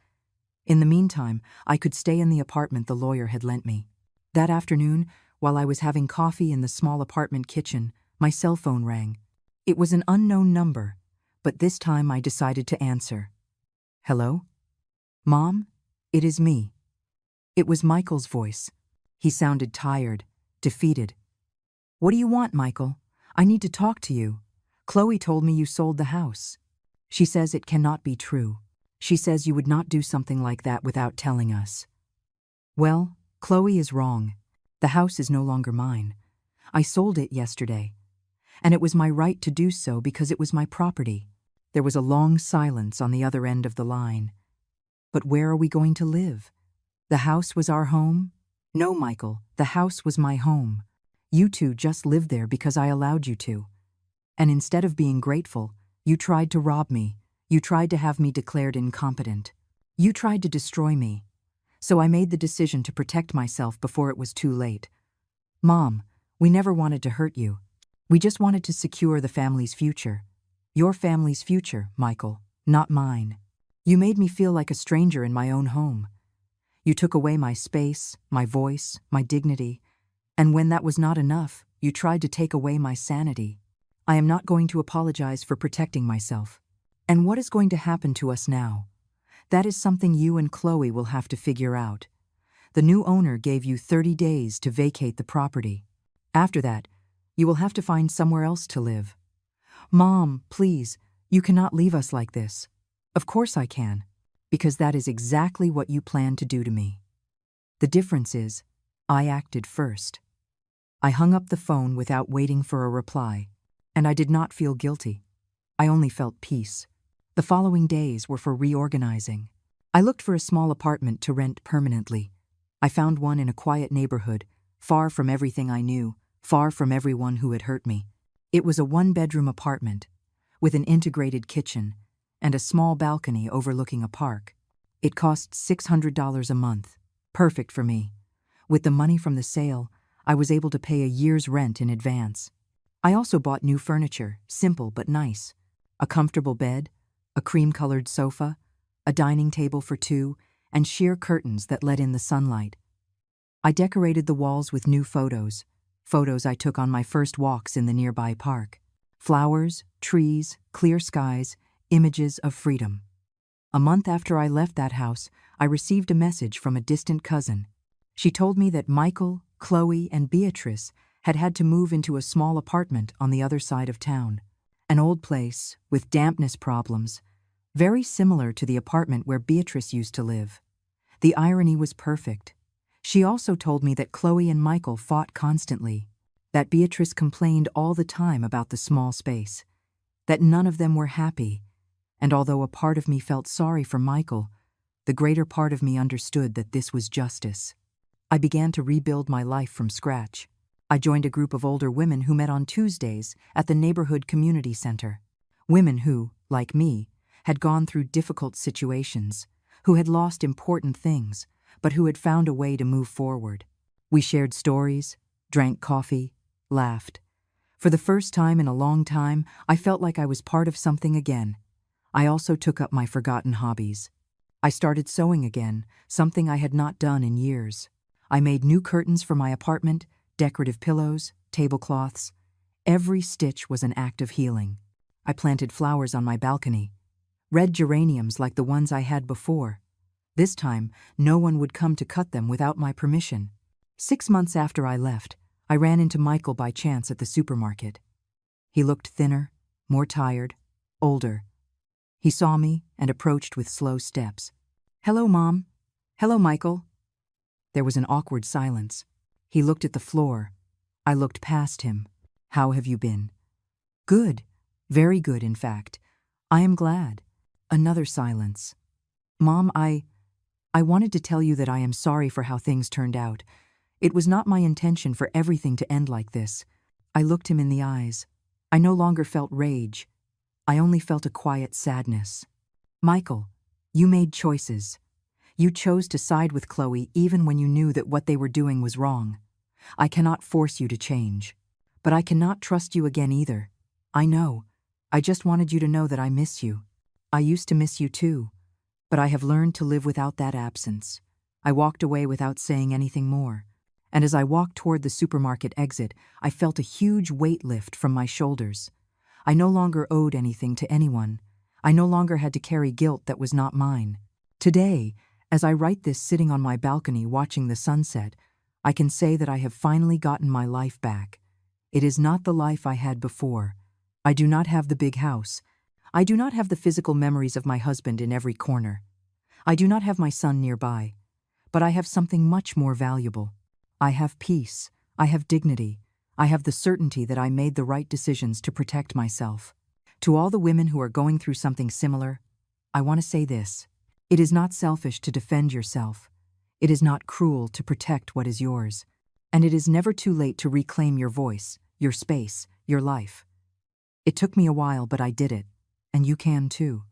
In the meantime, I could stay in the apartment the lawyer had lent me. That afternoon, while I was having coffee in the small apartment kitchen, my cell phone rang. It was an unknown number, but this time I decided to answer. Hello? Mom? It is me. It was Michael's voice. He sounded tired, defeated. What do you want, Michael? I need to talk to you. Chloe told me you sold the house. She says it cannot be true. She says you would not do something like that without telling us. Well, Chloe is wrong. The house is no longer mine. I sold it yesterday, and it was my right to do so because it was my property. There was a long silence on the other end of the line. But where are we going to live? The house was our home. No, Michael, the house was my home. You two just lived there because I allowed you to. And instead of being grateful, you tried to rob me. You tried to have me declared incompetent. You tried to destroy me. So I made the decision to protect myself before it was too late. Mom, we never wanted to hurt you. We just wanted to secure the family's future. Your family's future, Michael, not mine. You made me feel like a stranger in my own home. You took away my space, my voice, my dignity, and when that was not enough, you tried to take away my sanity. I am not going to apologize for protecting myself. And what is going to happen to us now? That is something you and Chloe will have to figure out. The new owner gave you 30 days to vacate the property. After that, you will have to find somewhere else to live. Mom, please, you cannot leave us like this. Of course I can, because that is exactly what you planned to do to me. The difference is, I acted first. I hung up the phone without waiting for a reply, and I did not feel guilty. I only felt peace. The following days were for reorganizing. I looked for a small apartment to rent permanently. I found one in a quiet neighborhood, far from everything I knew, far from everyone who had hurt me. It was a one-bedroom apartment, with an integrated kitchen and a small balcony overlooking a park. It cost $600 a month, perfect for me. With the money from the sale, I was able to pay a year's rent in advance. I also bought new furniture, simple but nice. A comfortable bed, a cream-colored sofa, a dining table for two, and sheer curtains that let in the sunlight. I decorated the walls with new photos I took on my first walks in the nearby park. Flowers, trees, clear skies, images of freedom. A month after I left that house, I received a message from a distant cousin. She told me that Michael, Chloe, and Beatrice had had to move into a small apartment on the other side of town. An old place, with dampness problems, very similar to the apartment where Beatrice used to live. The irony was perfect. She also told me that Chloe and Michael fought constantly, that Beatrice complained all the time about the small space, that none of them were happy, and although a part of me felt sorry for Michael, the greater part of me understood that this was justice. I began to rebuild my life from scratch. I joined a group of older women who met on Tuesdays at the neighborhood community center. Women who, like me, had gone through difficult situations, who had lost important things, but who had found a way to move forward. We shared stories, drank coffee, laughed. For the first time in a long time, I felt like I was part of something again. I also took up my forgotten hobbies. I started sewing again, something I had not done in years. I made new curtains for my apartment, decorative pillows, tablecloths. Every stitch was an act of healing. I planted flowers on my balcony, red geraniums like the ones I had before. This time, no one would come to cut them without my permission. 6 months after I left, I ran into Michael by chance at the supermarket. He looked thinner, more tired, older. He saw me and approached with slow steps. "Hello, Mom." "Hello, Michael." There was an awkward silence. He looked at the floor. I looked past him. "How have you been?" "Good. Very good, in fact. I am glad." Another silence. "Mom, I wanted to tell you that I am sorry for how things turned out. It was not my intention for everything to end like this." I looked him in the eyes. I no longer felt rage. I only felt a quiet sadness. "Michael, you made choices. You chose to side with Chloe even when you knew that what they were doing was wrong. I cannot force you to change. But I cannot trust you again either. I know. I just wanted you to know that I miss you. I used to miss you too. But I have learned to live without that absence." I walked away without saying anything more. And as I walked toward the supermarket exit, I felt a huge weight lift from my shoulders. I no longer owed anything to anyone. I no longer had to carry guilt that was not mine. Today, as I write this sitting on my balcony watching the sunset, I can say that I have finally gotten my life back. It is not the life I had before. I do not have the big house. I do not have the physical memories of my husband in every corner. I do not have my son nearby. But I have something much more valuable. I have peace. I have dignity. I have the certainty that I made the right decisions to protect myself. To all the women who are going through something similar, I want to say this. It is not selfish to defend yourself. It is not cruel to protect what is yours. And it is never too late to reclaim your voice, your space, your life. It took me a while, but I did it. And you can too.